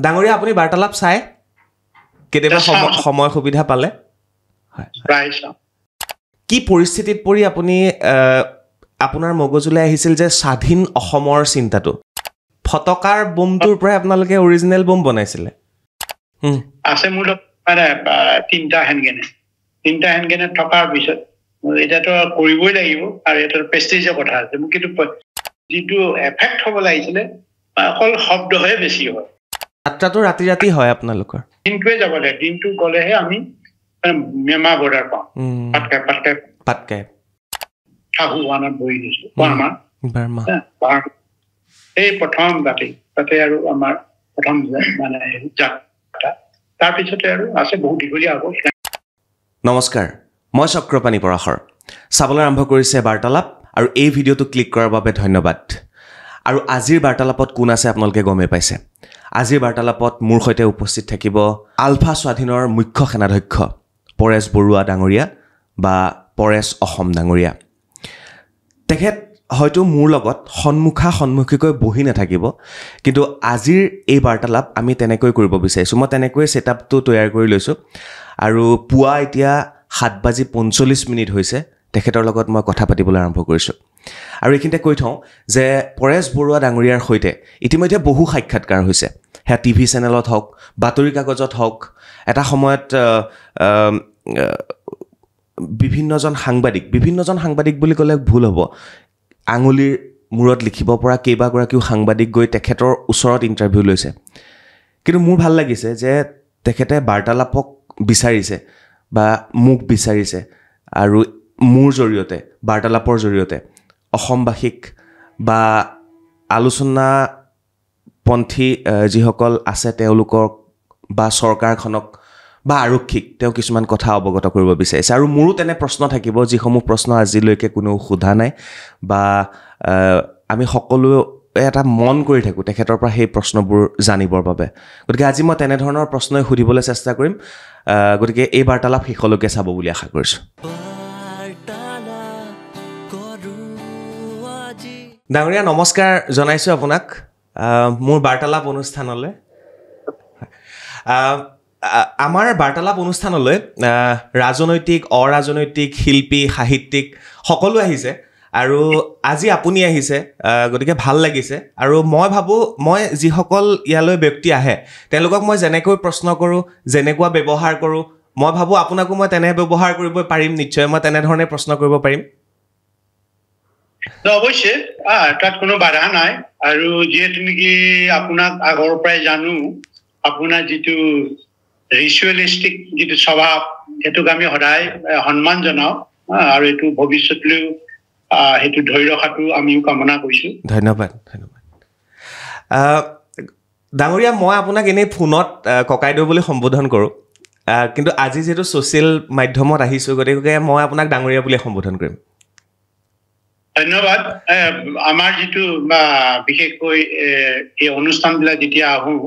ডাঙৰীয়া আপুনি বাৰ্তালাপ চাই কেতিয়াবা সময় সুবিধা পালে কি পৰিস্থিতিত পৰি আপুনি আপোনাৰ মগজুলৈ আহিছিল যে স্বাধীন অসমৰ চিন্তাটো ফটকাৰ বোমটোৰ পৰা আপোনালোকে অৰিজিনেল বোম বনাইছিলে আছে মোৰ মানে তিনটা হেনগেনে থকাৰ পিছত এটাতো কৰিবই লাগিব আৰু এটা প্ৰেষ্টিজৰ কথা আছে মোক কিন্তু যিটো এফেক্ট হ'ব লাগিছিলে অকল শব্দহে বেছি হয় যাত্ৰাটো ৰাতি ৰাতি হয় আপোনালোকৰ দিনটোৱে যাব লাগে দিনটো গ'লেহে আমি মেমা বৰ্ডাৰ পাওঁ পাটকাই শাহু ওৱানত বহি দিছোঁ বাৰ্মা এই প্ৰথম তাতে আৰু আমাৰ প্ৰথম মানে যাত্ৰা তাৰপিছতে আৰু আছে বহুত দীঘলীয়া হ'ব নমস্কাৰ মই চক্ৰপাণী পৰাশৰ চাবলৈ আৰম্ভ কৰিছে বাৰ্তালাপ আৰু এই ভিডিঅ'টো ক্লিক কৰাৰ বাবে ধন্যবাদ আৰু আজিৰ বাৰ্তালাপত কোন আছে আপোনালোকে গমে পাইছে আজিৰ বাৰ্তালাপত মোৰ সৈতে উপস্থিত থাকিব আলফা স্বাধীনৰ মুখ্য সেনাধ্যক্ষ পৰেশ বৰুৱা ডাঙৰীয়া বা পৰেশ অসম ডাঙৰীয়া তেখেত হয়তো মোৰ লগত সন্মুখীকৈ বহি নাথাকিব কিন্তু আজিৰ এই বাৰ্তালাপ আমি তেনেকৈ কৰিব বিচাৰিছোঁ মই তেনেকৈ ছেটআপটো তৈয়াৰ কৰি লৈছোঁ আৰু পুৱা এতিয়া 7:45 হৈছে তেখেতৰ লগত মই কথা পাতিবলৈ আৰম্ভ কৰিছোঁ আৰু এইখিনিতে কৈ থওঁ যে পৰেশ বৰুৱা ডাঙৰীয়াৰ সৈতে ইতিমধ্যে বহু সাক্ষাৎকাৰ হৈছে সেয়া টিভি চেনেলত হওক বাতৰি কাগজত হওক এটা সময়ত বিভিন্নজন সাংবাদিক বুলি ক'লে ভুল হ'ব আঙুলিৰ মূৰত লিখিব পৰা কেইবাগৰাকীও সাংবাদিক গৈ তেখেতৰ ওচৰত ইণ্টাৰভিউ লৈছে কিন্তু মোৰ ভাল লাগিছে যে তেখেতে বাৰ্তালাপক বিচাৰিছে বা মোক বিচাৰিছে আৰু মোৰ জৰিয়তে বাৰ্তালাপৰ জৰিয়তে অসমবাসীক বা আলোচনাপন্থী যিসকল আছে তেওঁলোকক বা চৰকাৰখনক বা আৰক্ষীক তেওঁ কিছুমান কথা অৱগত কৰিব বিচাৰিছে আৰু মোৰো তেনে প্ৰশ্ন থাকিব যিসমূহ প্ৰশ্ন আজিলৈকে কোনেও সোধা নাই বা আমি সকলোৱে এটা মন কৰি থাকোঁ তেখেতৰ পৰা সেই প্ৰশ্নবোৰ জানিবৰ বাবে গতিকে আজি মই তেনেধৰণৰ প্ৰশ্নই সুধিবলৈ চেষ্টা কৰিম গতিকে এই বাৰ্তালাপ শেষলৈকে চাব বুলি আশা কৰিছোঁ ডাঙৰীয়া নমস্কাৰ জনাইছোঁ আপোনাক মোৰ বাৰ্তালাপ অনুষ্ঠানলৈ আমাৰ বাৰ্তালাপ অনুষ্ঠানলৈ ৰাজনৈতিক অৰাজনৈতিক শিল্পী সাহিত্যিক সকলো আহিছে আৰু আজি আপুনি আহিছে গতিকে ভাল লাগিছে আৰু মই ভাবোঁ মই যিসকল ইয়ালৈ ব্যক্তি আহে তেওঁলোকক মই যেনেকৈ প্ৰশ্ন কৰোঁ যেনেকুৱা ব্যৱহাৰ কৰোঁ মই ভাবোঁ আপোনাকো মই তেনে ব্যৱহাৰ কৰিব পাৰিম নিশ্চয় মই তেনেধৰণে প্ৰশ্ন কৰিব পাৰিম অৱশ্যে তাত কোনো বাধা নাই আৰু যিহেতু নেকি আপোনাক আগৰ পৰাই জানো আপোনাৰ যিটো ৰিচুৱেলিষ্টিক যিটো স্বভাৱ সেইটোক আমি সদায় সন্মান জনাওঁ আৰু এইটো ভৱিষ্যতলৈও সেইটো ধৰি ৰখাটো আমিও কামনা কৰিছোঁ ধন্যবাদ ডাঙৰীয়া মই আপোনাক এনেই ফোনত ককাইদেউ বুলি সম্বোধন কৰোঁ কিন্তু আজি যিহেতু ছ'চিয়েল মাধ্যমত আহিছোঁ গতিকে মই আপোনাক ডাঙৰীয়া বুলি সম্বোধন কৰিম ধন্যবাদ আমাৰ যিটো বিশেষকৈ এই অনুষ্ঠানবিলাক যেতিয়া আহোঁ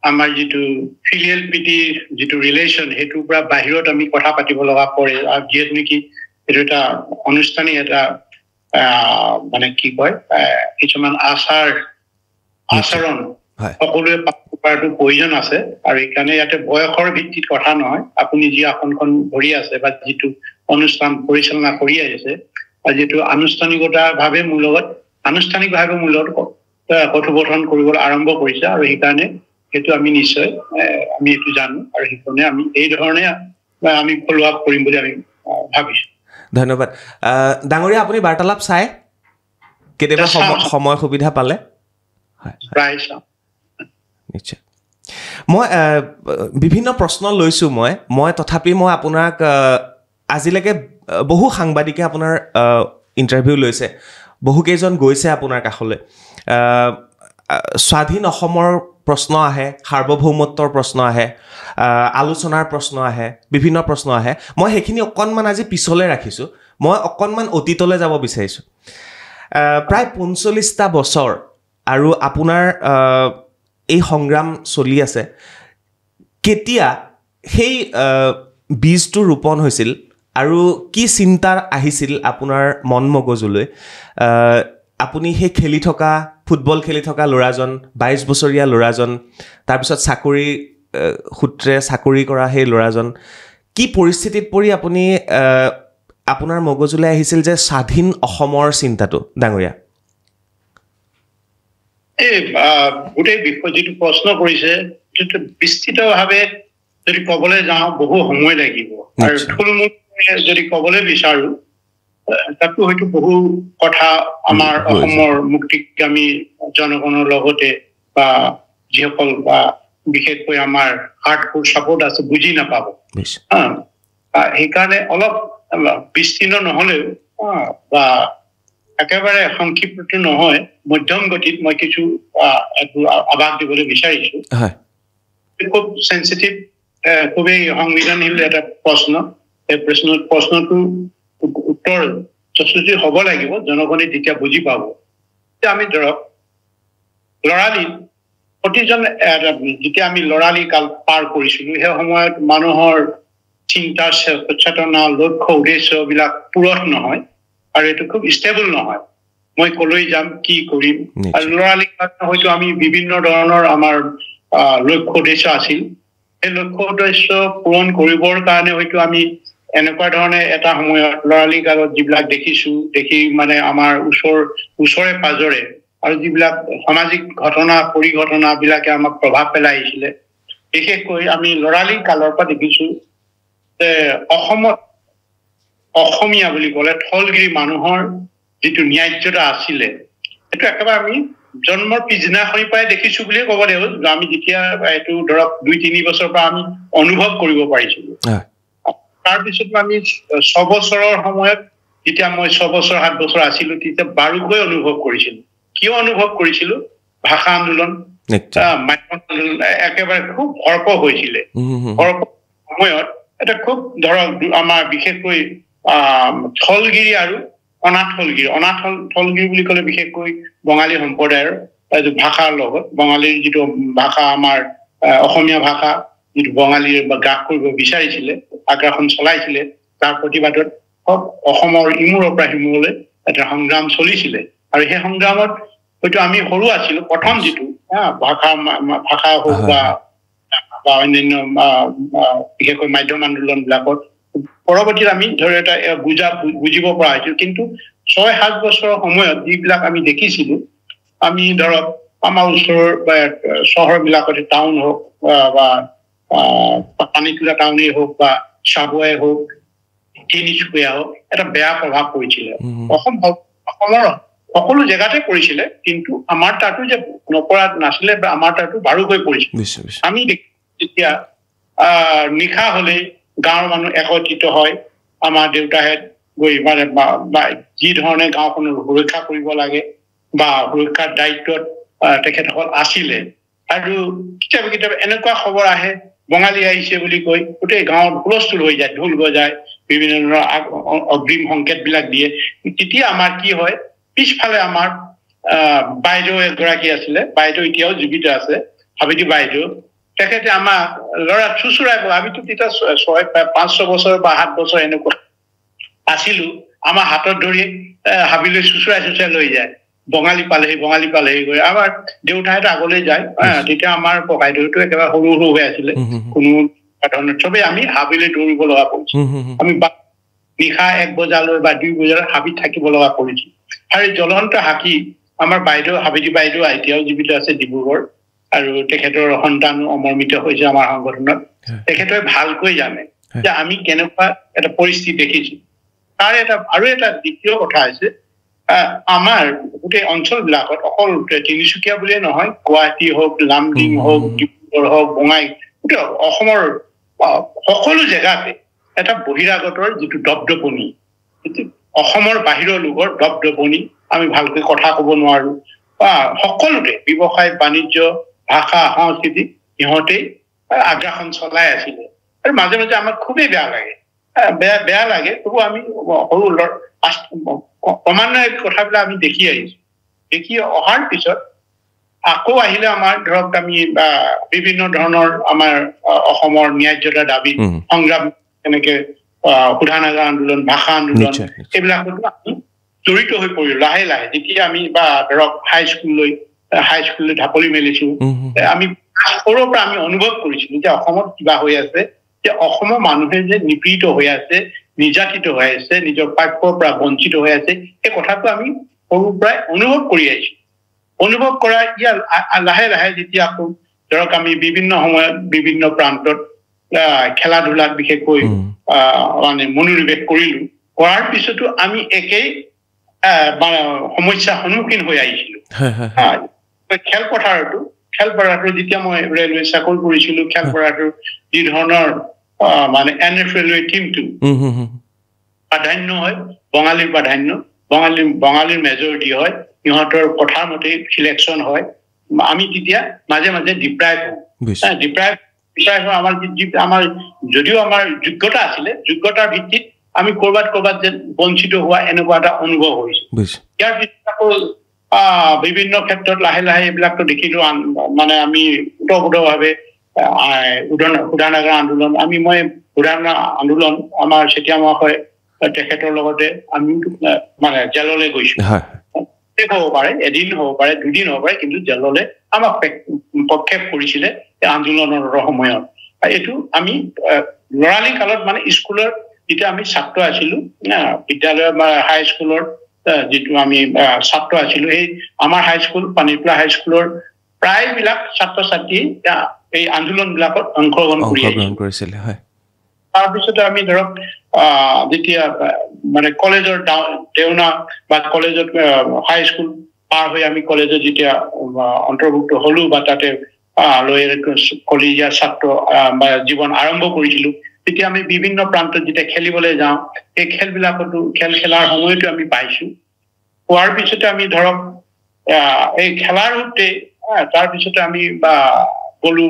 আমাৰ যিটো ফিলিয়েল প্ৰীতিৰ যিটো ৰিলেশ্যন সেইটোৰ পৰা বাহিৰত আমি কথা পাতিব লগা পৰে আৰু যিহেতু নেকি এইটো এটা অনুষ্ঠানিক এটা মানে কি কয় কিছুমান আচৰণ সকলোৱে কৰাটো প্ৰয়োজন আছে আৰু এইকাৰণে ইয়াতে বয়সৰ ভিত্তিত কথা নহয় আপুনি যি আসনখন ধৰি আছে বা যিটো অনুষ্ঠান পৰিচালনা কৰি আহিছে আৰু যিটো আনুষ্ঠানিকভাৱে মোৰ লগত কথোপকথন কৰিবলৈ আৰম্ভ কৰিছে আৰু সেইকাৰণে সেইটো আমি নিশ্চয় আমি এইটো জানো আৰু সেইকাৰণে আমি এই ধৰণে আমি ফ'ল' আপ কৰিম বুলি আমি ভাবিছোঁ ধন্যবাদ ডাঙৰীয়া আপুনি বাৰ্তালাপ চাই কেতিয়াবা সময় সুবিধা পালে প্ৰায় চাওঁ নিশ্চয় মই বিভিন্ন প্ৰশ্ন লৈছোঁ মই তথাপি মই আপোনাক আজিলৈকে বহু সাংবাদিকে আপোনাৰ ইণ্টাৰভিউ লৈছে বহুকেইজন গৈছে আপোনাৰ কাষলৈ স্বাধীন অসমৰ প্ৰশ্ন আহে সাৰ্বভৌমত্বৰ প্ৰশ্ন আহে আলোচনাৰ প্ৰশ্ন আহে বিভিন্ন প্ৰশ্ন আহে মই সেইখিনি অকণমান আজি পিছলৈ ৰাখিছোঁ মই অকণমান অতীতলৈ যাব বিচাৰিছোঁ প্ৰায় 45টা বছৰ আৰু আপোনাৰ এই সংগ্ৰাম চলি আছে কেতিয়া সেই বীজটো ৰোপণ হৈছিল আৰু কি চিন্তা আহিছিল আপোনাৰ মন মগজুলৈ আপুনি সেই খেলি থকা ফুটবল খেলি থকা ল'ৰাজন 22 বছৰীয়া ল'ৰাজন তাৰপিছত চাকৰি সূত্ৰে চাকৰি কৰা সেই ল'ৰাজন কি পৰিস্থিতিত পৰি আপুনি আপোনাৰ মগজুলৈ আহিছিল যে স্বাধীন অসমৰ চিন্তাটো ডাঙৰীয়া এই গোটেই বিষয় যিটো প্ৰশ্ন কৰিছে বিস্তৃতভাৱে যদি ক'বলৈ যাওঁ বহু সময় লাগিব আৰু থুলমূলকৈ যদি ক'বলৈ বিচাৰো তাতো হয়তো বহু কথা আমাৰ অসমৰ মুক্তিকামী জনগণৰ লগতে বা যিসকল বা বিশেষকৈ আমাৰ হাৰ্ডকোৰ ছাপোৰ্ট আছে বুজি নাপাব সেইকাৰণে অলপ বিস্তীৰ্ণ নহলেও বা একেবাৰে সংক্ষিপ্ত নহয় মধ্যম গতিত মই কিছু আভাস দিবলৈ বিচাৰিছো খুব সেনচিটিভ খুবেই সংবেদনশীল এটা প্ৰশ্ন এই প্ৰশ্নটো উত্তৰ যথেষ্ট হ'ব লাগিব জনগণে তেতিয়া বুজি পাব আমি ধৰক লৰালি প্ৰতিজন যেতিয়া আমি লৰালি কাল পাৰ কৰিছিলো সেই সময়ত মানুহৰ চিন্তা চেতনা লক্ষ্য উদ্দেশ্যবিলাক পূৰণ নহয় আৰু এইটো খুব ষ্টেবল নহয় মই কলৈ যাম কি কৰিম আৰু লৰালি কালত হয়তো আমি বিভিন্ন ধৰণৰ আমাৰ লক্ষ্য উদ্দেশ্য আছিল এই লক্ষ্য উদ্দেশ্য পূৰণ কৰিবৰ কাৰণে হয়তো আমি এনেকুৱা ধৰণে এটা সময়ত লৰালি কালত যিবিলাক দেখি মানে আমাৰ ওচৰে পাজৰে আৰু যিবিলাক সামাজিক ঘটনা পৰিঘটনাবিলাকে আমাক প্ৰভাৱ পেলাই আহিছিলে বিশেষকৈ আমি লৰালি কালৰ পৰা দেখিছো যে অসমীয়া বুলি ক'লে থলগিৰি মানুহৰ যিটো ন্যায্যতা আছিলে এইটো একেবাৰে আমি জন্মৰ পিছদিনাখনি পৰাই দেখিছো বুলিয়ে ক'ব লাগিব আমি যেতিয়া এইটো ধৰক 2-3 বছৰৰ পৰা আমি অনুভৱ কৰিব পাৰিছিলো তাৰপিছত আমি 6 বছৰৰ সময়ত যেতিয়া মই 6 বছৰ 7 বছৰ আছিলো তেতিয়া বাৰুকৈ অনুভৱ কৰিছিলো কিয় অনুভৱ কৰিছিলো ভাষা আন্দোলন একেবাৰে খুব ভৰপৰ হৈছিলে সময়ত এটা খুব ধৰক আমাৰ বিশেষকৈ থলগিৰি আৰু অনাথলগিৰি বুলি ক'লে বিশেষকৈ বঙালী সম্প্ৰদায়ৰ ভাষাৰ লগত বঙালীৰ যিটো ভাষা আমাৰ অসমীয়া ভাষা যিটো বঙালীৰ গ্ৰাস কৰিব বিচাৰিছিলে আগ্ৰাসন চলাইছিলে তাৰ প্ৰতিবাদত অসমৰ ইমূৰৰ পৰা সিমূৰলৈ এটা সংগ্ৰাম চলিছিলে আৰু সেই সংগ্ৰামত হয়তো আমি সৰু আছিলো প্ৰথম যিটো ভাষা হওক বা অন্যান্য বিশেষকৈ মাধ্যম আন্দোলন বিলাকত পৰৱৰ্তীত আমি ধৰি এটা বুজিব পৰা হৈছিল কিন্তু 6-7 বছৰৰ সময়ত যিবিলাক আমি দেখিছিলো আমি ধৰক আমাৰ ওচৰৰ চহৰবিলাকতে টাউন হওক বা পানীতোলা টাউনেই হওক বা চাবুৱাই হওক তিনিচুকীয়া হওক এটা বেয়া প্ৰভাৱ পৰিছিলে অসমৰ সকলো জেগাতে পৰিছিলে কিন্তু আমাৰ তাতো যে নপৰা নাছিলে বা আমাৰ তাতো বাৰুকৈ পৰিছিল আমি যেতিয়া নিশা হলে গাঁৱৰ মানুহ একত্ৰিত হয় আমাৰ দেউতাহঁত গৈ মানে যি ধৰণে গাঁওখনৰ সুৰক্ষা কৰিব লাগে বা সুৰক্ষাৰ দায়িত্বত তেখেতসকল আছিলে আৰু কেতিয়াবা এনেকুৱা খবৰ আহে বঙালী আহিছে বুলি কৈ গোটেই গাঁৱত হুলস্থুল হৈ যায় ঢোল বজায় বিভিন্ন ধৰণৰ অগ্ৰিম সংকেত বিলাক দিয়ে তেতিয়া আমাৰ কি হয় পিছফালে আমাৰ বাইদেউ এগৰাকী আছিলে বাইদেউ এতিয়াও জীৱিত আছে হাবিতি বাইদেউ তেখেতে আমাৰ ল'ৰা চুচুৰাই আমিতো তেতিয়া 5-6 বছৰ বা 7 বছৰ এনেকুৱা আছিলো আমাৰ হাতত ধৰি হাবিলৈ চুচুৰাই লৈ যায় বঙালী পালেহি গৈ আমাৰ দেউতাহঁতে আগলৈ যায় তেতিয়া আমাৰ ককাইদেউটো একেবাৰে সৰু হৈ আছিলে কোনো ধৰণৰ চবেই আমি হাবিলৈ দৌৰিব লগা কৰিছো আমি নিশা 1 বজালৈ বা 2 বজালৈ হাবিত থাকিব লগা কৰিছো আৰু জ্বলন্ত হাকি আমাৰ হাবিতি বাইদেউ এতিয়াও জীৱিত আছে ডিব্ৰুগড় আৰু তেখেতৰ সন্তান অমৰ্মিত হৈছে আমাৰ সংগঠনত তেখেতে ভালকৈ জানে যে আমি কেনেকুৱা এটা পৰিস্থিতি দেখিছো তাৰ আৰু এটা দ্বিতীয় কথা আছে আমাৰ গোটেই অঞ্চলবিলাকত অকল তিনিচুকীয়া বুলিয়ে নহয় গুৱাহাটী হওক লামডিং হওক ডিব্ৰুগড় হওক বঙাই গোটেই অসমৰ সকলো জেগাতে এটা বহিৰাগতৰ যিটো দপদপনি অসমৰ বাহিৰৰ লোকৰ দপদপনি আমি ভালকৈ কথা ক'ব নোৱাৰো বা সকলোতে ব্যৱসায় বাণিজ্য ভাষা সংস্কৃতি সিহঁতে আগ্ৰাসন চলাই আছিলে আৰু মাজে মাজে আমাক খুবেই বেয়া লাগে তবু আমি সৰু ক্ৰমান্বয়ে কথাবিলাক আমি দেখি অহাৰ পিছত আকৌ আহিলে আমাৰ ধৰক আমি বিভিন্ন ধৰণৰ আমাৰ অসমৰ ন্যায্যতা দাবী সংগ্ৰাম এনেকে শোধানাগাৰ আন্দোলন ভাষা আন্দোলন এইবিলাকতো আমি জড়িত হৈ পৰিলো লাহে লাহে যেতিয়া আমি বা ধৰক হাইস্কুললৈ ঢাপলি মেলিছো আমি সৰুৰ পৰা আমি অনুভৱ কৰিছিলো যে অসমত কিবা হৈ আছে যে অসমৰ মানুহে যে নিপীড়িত হৈ আছে নিৰ্যাতিত হৈ আছে নিজৰ প্ৰাপ্যৰ পৰা বঞ্চিত হৈ আছে এই কথাটো আমি সৰুৰ পৰাই অনুভৱ কৰি আহিছো অনুভৱ কৰা ইয়াৰ লাহে লাহে যেতিয়া আকৌ ধৰক আমি বিভিন্ন সময়ত বিভিন্ন প্ৰান্তত খেলা ধূলাত বিশেষকৈ মানে মনোনিৱেশ কৰিলো কৰাৰ পিছতো আমি একেই সমস্যাৰ সন্মুখীন হৈ আহিছিলো খেলপথাৰতো যেতিয়া মই ৰেলৱে চাকৰি কৰিছিলো খেলপথাৰতো যি ধৰণৰ মানে NFL টিমটো প্ৰাধান্য হয় বঙালীৰ প্ৰাধান্য বঙালীৰ মেজৰিটি হয় ইহঁতৰ কথাৰ মতে সিলেকশ্যন হয় আমি তেতিয়া মাজে মাজে ডিপ্ৰাইভ আমাৰ যদিও আমাৰ যোগ্যতা আছিলে যোগ্যতাৰ ভিত্তিত আমি কৰবাত যে বঞ্চিত হোৱা এনেকুৱা এটা অনুভৱ হৈছিল ইয়াৰ পিছত আকৌ বিভিন্ন ক্ষেত্ৰত লাহে লাহে এইবিলাকতো দেখিলো মানে আমি ওতঃপ্ৰোতভাৱে শোধনাগাৰ আন্দোলন মই শোধনাগাৰ আন্দোলন আমাৰ চেতিয়া মহাশয় তেখেতৰ লগতে আমি মানে জেললৈ গৈছো হ'ব পাৰে এদিন হ'ব পাৰে দুদিন হ'ব পাৰে কিন্তু জেললৈ আমাক প্ৰক্ষেপ কৰিছিলে এই আন্দোলনৰ সময়ত এইটো আমি ল'ৰালি কালত মানে স্কুলৰ যেতিয়া আমি ছাত্ৰ আছিলো বিদ্যালয় বা হাইস্কুলৰ যিটো আমি ছাত্ৰ আছিলো এই আমাৰ হাইস্কুল পানীতোলা হাইস্কুলৰ প্ৰায়বিলাক ছাত্ৰ ছাত্ৰী এই আন্দোলন বিলাকত অংশগ্ৰহণ কৰিছিল তাৰপিছতে আমি ধৰক যেতিয়া মানে কলেজৰ দেওনা বা কলেজত হাইস্কুল পাৰ হৈ আমি কলেজত যেতিয়া অন্তৰ্ভুক্ত হলো বা তাতে কলেজীয়া ছাত্ৰ বা জীৱন আৰম্ভ কৰিছিলো তেতিয়া আমি বিভিন্ন প্ৰান্তত যেতিয়া খেলিবলৈ যাওঁ এই খেলবিলাকতো খেলাৰ সময়তো আমি পাইছো হোৱাৰ পিছতে আমি ধৰক এই খেলাৰ সূত্ৰে তাৰপিছতে আমি গলো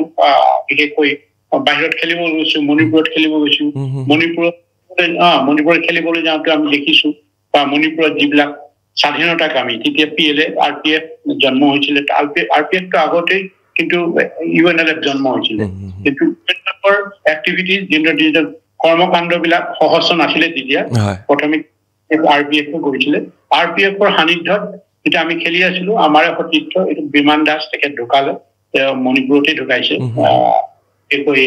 বিশেষকৈ বাহিৰত খেলিব গৈছো মণিপুৰত খেলিব গৈছো মণিপুৰত খেলিবলৈ যাওঁতে আমি দেখিছো বা মণিপুৰত যিবিলাক স্বাধীনতাকামী তেতিয়া RPF জন্ম হৈছিলে RPFটো আগতেই কিন্তু UNLF জন্ম হৈছিলে কিন্তু এক্টিভিটিজ যিটো কৰ্মকাণ্ডবিলাক সহজ নাছিলে তেতিয়া প্ৰথমে RPF কৰিছিলে RPFৰ সান্নিধ্যত যেতিয়া আমি খেলি আছিলো আমাৰ সতীৰ্থ এইটো বিমান দাস তেখেত ঢুকালে মণিপুৰতে ঢুকাইছে কি কয়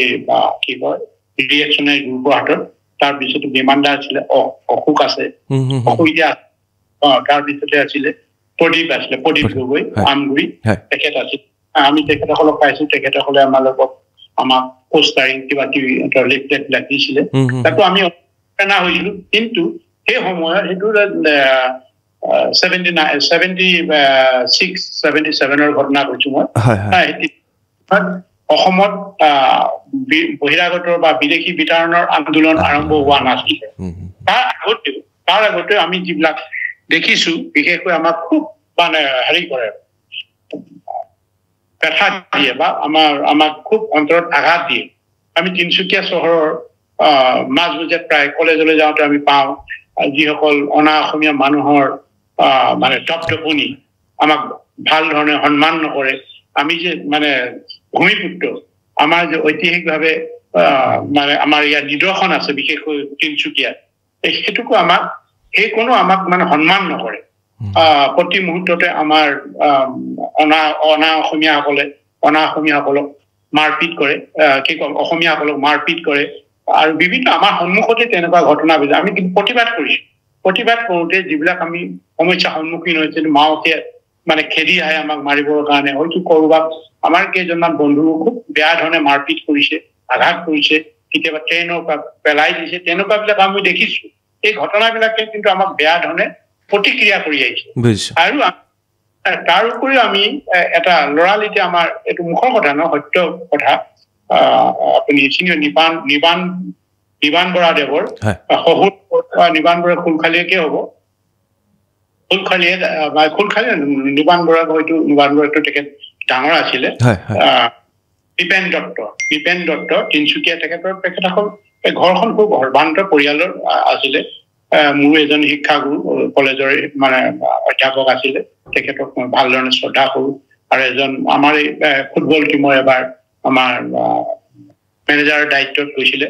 ৰিয়েকশ্যনাৰী গ্ৰুপৰ হাতত তাৰপিছতে বিমান দাস আছিলে অশোক আছে তাৰপিছতে আছিলে প্ৰদীপ গগৈ আমগুৰি তেখেত আছিল আমি তেখেতসকলক পাইছো তেখেতসকলে আমাক পোষ্টাৰিং কিবা কিবি লিফলেট বিলাক দিছিলে তাতো আমি অনুপ্ৰেৰণা হৈছিলো কিন্তু সেই সময়ত সেইটো 77ৰ ঘটনা কৈছো মই অসমত বহিৰাগতৰ বা বিদেশী বিতৰণৰ আন্দোলন আৰম্ভ হোৱা নাছিলে তাৰ আগতে আমি যিবিলাক দেখিছো বিশেষকৈ আমাক খুব মানে হেৰি কৰে ব্যথা দিয়ে বা আমাক খুব অন্তৰত আঘাত দিয়ে আমি তিনিচুকীয়া চহৰৰ মাজমজিয়াত প্ৰায় কলেজলৈ যাওঁতে আমি পাওঁ যিসকল অনা অসমীয়া মানুহৰ মানে টপটপনি আমাক ভাল ধৰণে সন্মান নকৰে আমি যে মানে ভূমিপুত্ৰ আমাৰ যে ঐতিহাসিকভাৱে মানে আমাৰ ইয়াৰ নিদৰ্শন আছে বিশেষকৈ তিনিচুকীয়াত সেইটোকো আমাক আমাক মানে সন্মান নকৰে প্ৰতি মুহূৰ্ততে আমাৰ অনা অসমীয়াসকলক মাৰপিট কৰে কি কম অসমীয়াসকলক মাৰপিট কৰে আৰু বিভিন্ন আমাৰ সন্মুখতে তেনেকুৱা ঘটনাবিলাক আমি কিন্তু প্ৰতিবাদ কৰোঁতে যিবিলাক আমি সমস্যাৰ সন্মুখীন হৈছিলো মাওতে মানে খেদি আহে আমাক মাৰিবৰ কাৰণে হয়তো কৰবাত আমাৰ কেইজনমান বন্ধু খুব বেয়া ধৰণে মাৰপিট কৰিছে আঘাত কৰিছে কেতিয়াবা ট্ৰেইনৰ পৰা পেলাই দিছে তেনেকুৱা বিলাক আমি দেখিছো এই ঘটনাবিলাকে কিন্তু আমাক বেয়া ধৰণে প্ৰতিক্ৰিয়া কৰি আহিছে আৰু তাৰ উপৰিও আমি এটা লৰালিতে আমাৰ এইটো মুখৰ কথা ন সত্য কথা আপুনি চিনিয়ৰ নিবান বৰাদেৱৰ শহুৰ নিবান বৰা খুলখালিয়ে হ'ব খুলখালিয়ে নিবান বৰা হয়তো নিবান বৰাটো তেখেত ডাঙৰ আছিলে দীপেন দত্ত তিনিচুকীয়া তেখেতসকল ঘৰখন খুব সৰ্বান্ত পৰিয়ালৰ আছিলে মোৰ এজন শিক্ষাগুৰু কলেজৰ মানে অধ্যাপক আছিলে তেখেতক মই ভাল ধৰণে শ্ৰদ্ধা কৰো আৰু এজন আমাৰ ফুটবল টিমৰ এবাৰ আমাৰ মেনেজাৰৰ দায়িত্বত গৈছিলে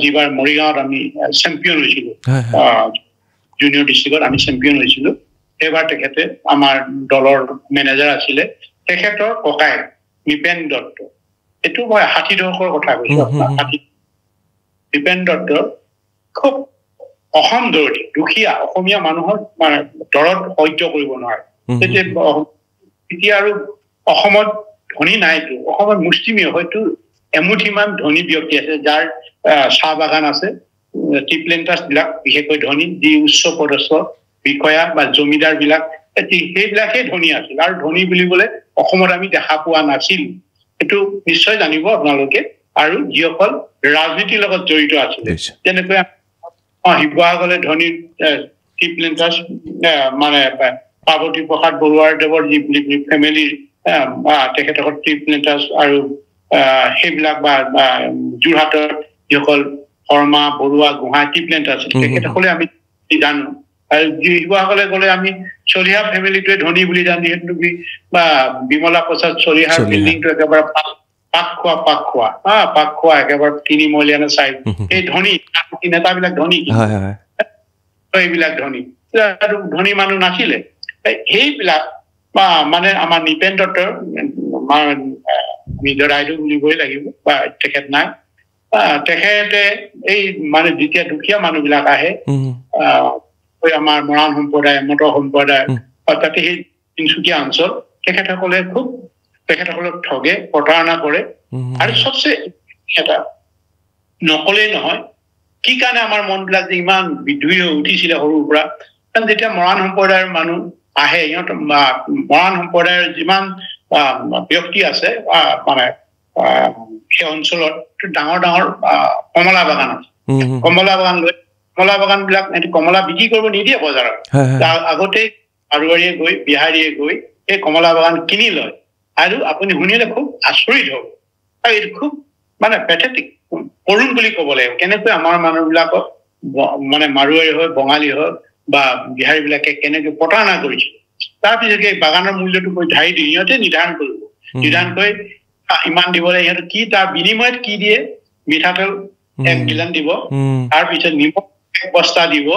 যিবাৰ মৰিগাঁৱত আমি চেম্পিয়ন হৈছিলো জুনিয়ৰ ডিষ্ট্ৰিক্টত আমি চেম্পিয়ন হৈছিলো এবাৰ তেখেতে আমাৰ দলৰ মেনেজাৰ আছিলে তেখেতৰ ককাই নিপেন দত্ত এটো মই 60 দশকৰ কথা কৈছো আপোনাৰ নিপেন দত্ত খুব অসম দৌৰি দুখীয়া অসমীয়া মানুহৰ দৰত সহ্য কৰিব নোৱাৰে তেতিয়া আৰু অসমত ধনী নাইতো অসমত মুষ্টিমীয় হয়তো এমুঠিমান ধনী ব্যক্তি আছে যাৰ চাহ বাগান আছে টি প্লেন্টাৰ্ছ বিলাক বিশেষকৈ ধনী যি উচ্চ পদস্থ বিষয়া বা জমিদাৰ বিলাক সেইবিলাকে ধনী আছিল আৰু ধনী বুলিবলৈ অসমত আমি দেখা পোৱা নাছিল এটো নিশ্চয় জানিব আপোনালোকে আৰু যিসকল ৰাজনীতিৰ লগত জড়িত আছিল যেনেকৈ শিৱসাগৰলে ধনী টি প্লেন্টাৰ্ছ মানে পাৰ্বতী প্ৰসাদ বৰুৱাৰ দেৱৰ যি ফেমিলিৰ তেখেতৰ টি প্লেন্টাৰ্ছ আৰু সেইবিলাক বা যোৰহাটৰ যিসকল শৰ্মা বৰুৱা গোহাঁই টি প্লেন্টাৰ্ছ তেখেতসকলে আমি জানো আৰু শিৱসাগৰলে গ'লে আমি চলিহা ফেমিলিটোৱে ধনী বুলি জানি সেইটো বা বিমলা প্ৰসাদ চলিহাৰ বিল্ডিংটো একেবাৰে পাক খোৱা একেবাৰে 3 মহলীয়া চাই এই ধনী নেতাবিলাক ধনী এইবিলাক ধনী ধনী মানুহ নাছিলে সেইবিলাক বা মানে আমাৰ নিপেন দত্তৰ নিজৰ আইডল বুলিবই লাগিব বা তেখেত নাই তেখেতে এই মানে যেতিয়া দুখীয়া মানুহবিলাক আহে আমাৰ মৰাণ সম্প্ৰদায় মটৰ সম্প্ৰদায় তাতে সেই তিনিচুকীয়া অঞ্চল তেখেতসকলক ঠগে প্ৰতাৰণা কৰে আৰু সবচে এটা নকলেই নহয় কি কাৰণে আমাৰ মনবিলাক যে ইমান বিদ্ৰোহী হৈ উঠিছিলে সৰুৰ পৰা কাৰণ যেতিয়া মৰাণ সম্প্ৰদায়ৰ মানুহ আহে ইহঁত মৰাণ সম্প্ৰদায়ৰ যিমান ব্যক্তি আছে মানে সেই অঞ্চলত ডাঙৰ ডাঙৰ কমলা বাগান আছে কমলা বাগান বিলাক কমলা বিক্ৰী কৰিব নিদিয়ে বজাৰত আগতে মাৰোৱাৰীয়ে গৈ বিহাৰীয়ে গৈ এই কমলা বাগান কিনি লয় আৰু আপুনি শুনিলে খুব আচৰিত হ'ব আৰু এইটো খুব মানে পেথেটিক কৰুণ বুলি ক'ব লাগিব কেনেকৈ আমাৰ মানুহবিলাকক মানে মাৰোৱাৰী হয় বঙালী হয় বা বিহাৰী বিলাকে কেনেকৈ প্ৰতাৰণা কৰিছিল তাৰপিছত এই বাগানৰ মূল্যটো কৈ ধাৰি দি সিহঁতে নিৰ্ধাৰণ কৰিব নিৰ্ধাৰণ কৰি ইমান দিবলৈ সিহঁতে কি তাৰ বিনিময়ত কি দিয়ে মিঠাতেল 1 গিলান দিব তাৰপিছত নিমখ 1 বস্তা দিব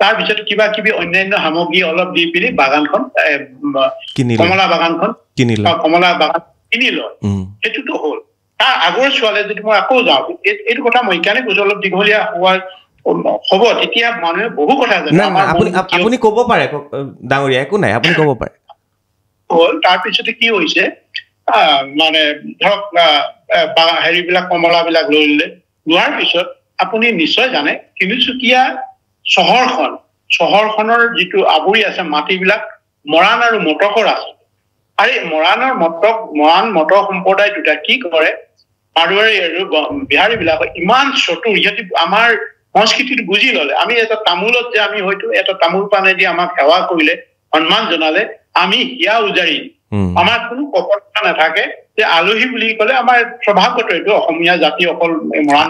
তাৰপিছত কিবা কিবি অন্যান্য সামগ্ৰী অলপ দি পিনি বাগানখন কমলা বাগান কিনি লয় সেইটোতো হ'ল তাৰ আগৰ ছোৱালী যদি মই আকৌ যাওঁ এইটো কথা মই সেইকাৰণে কৈছো অলপ দীঘলীয়া হোৱাৰ হ'ব তেতিয়া মানুহে বহু কথা জানে আপুনি ক'ব পাৰে ডাঙৰীয়া একো নাই আপুনি ক'ব পাৰে হ'ল তাৰপিছতে কি হৈছে মানে ধৰক হেৰিবিলাক কমলাবিলাক লৈ লোৱাৰ পিছত আপুনি নিশ্চয় জানে তিনিচুকীয়া চহৰখনৰ যিটো আৱৰি আছে মাটিবিলাক মৰাণ আৰু মটকৰ আছে আৰু মৰাণ মটক সম্প্ৰদায় দুটা কি কৰে মাৰোৱাৰী আৰু বিহাৰী বিলাক ইমান চতুৰ ইহঁতি আমাৰ সংস্কৃতিটো বুজি ললে আমি এটা তামোলত যে আমি হয়তো এটা তামোল পানেদি আমাক সেৱা কৰিলে সন্মান জনালে আমি হিয়া উজাৰি আমাৰ কোনো কপটতা নাথাকে যে আলহী বুলি ক'লে আমাৰ স্বভাৱগত এইটো অসমীয়া জাতি অকল মৰাণ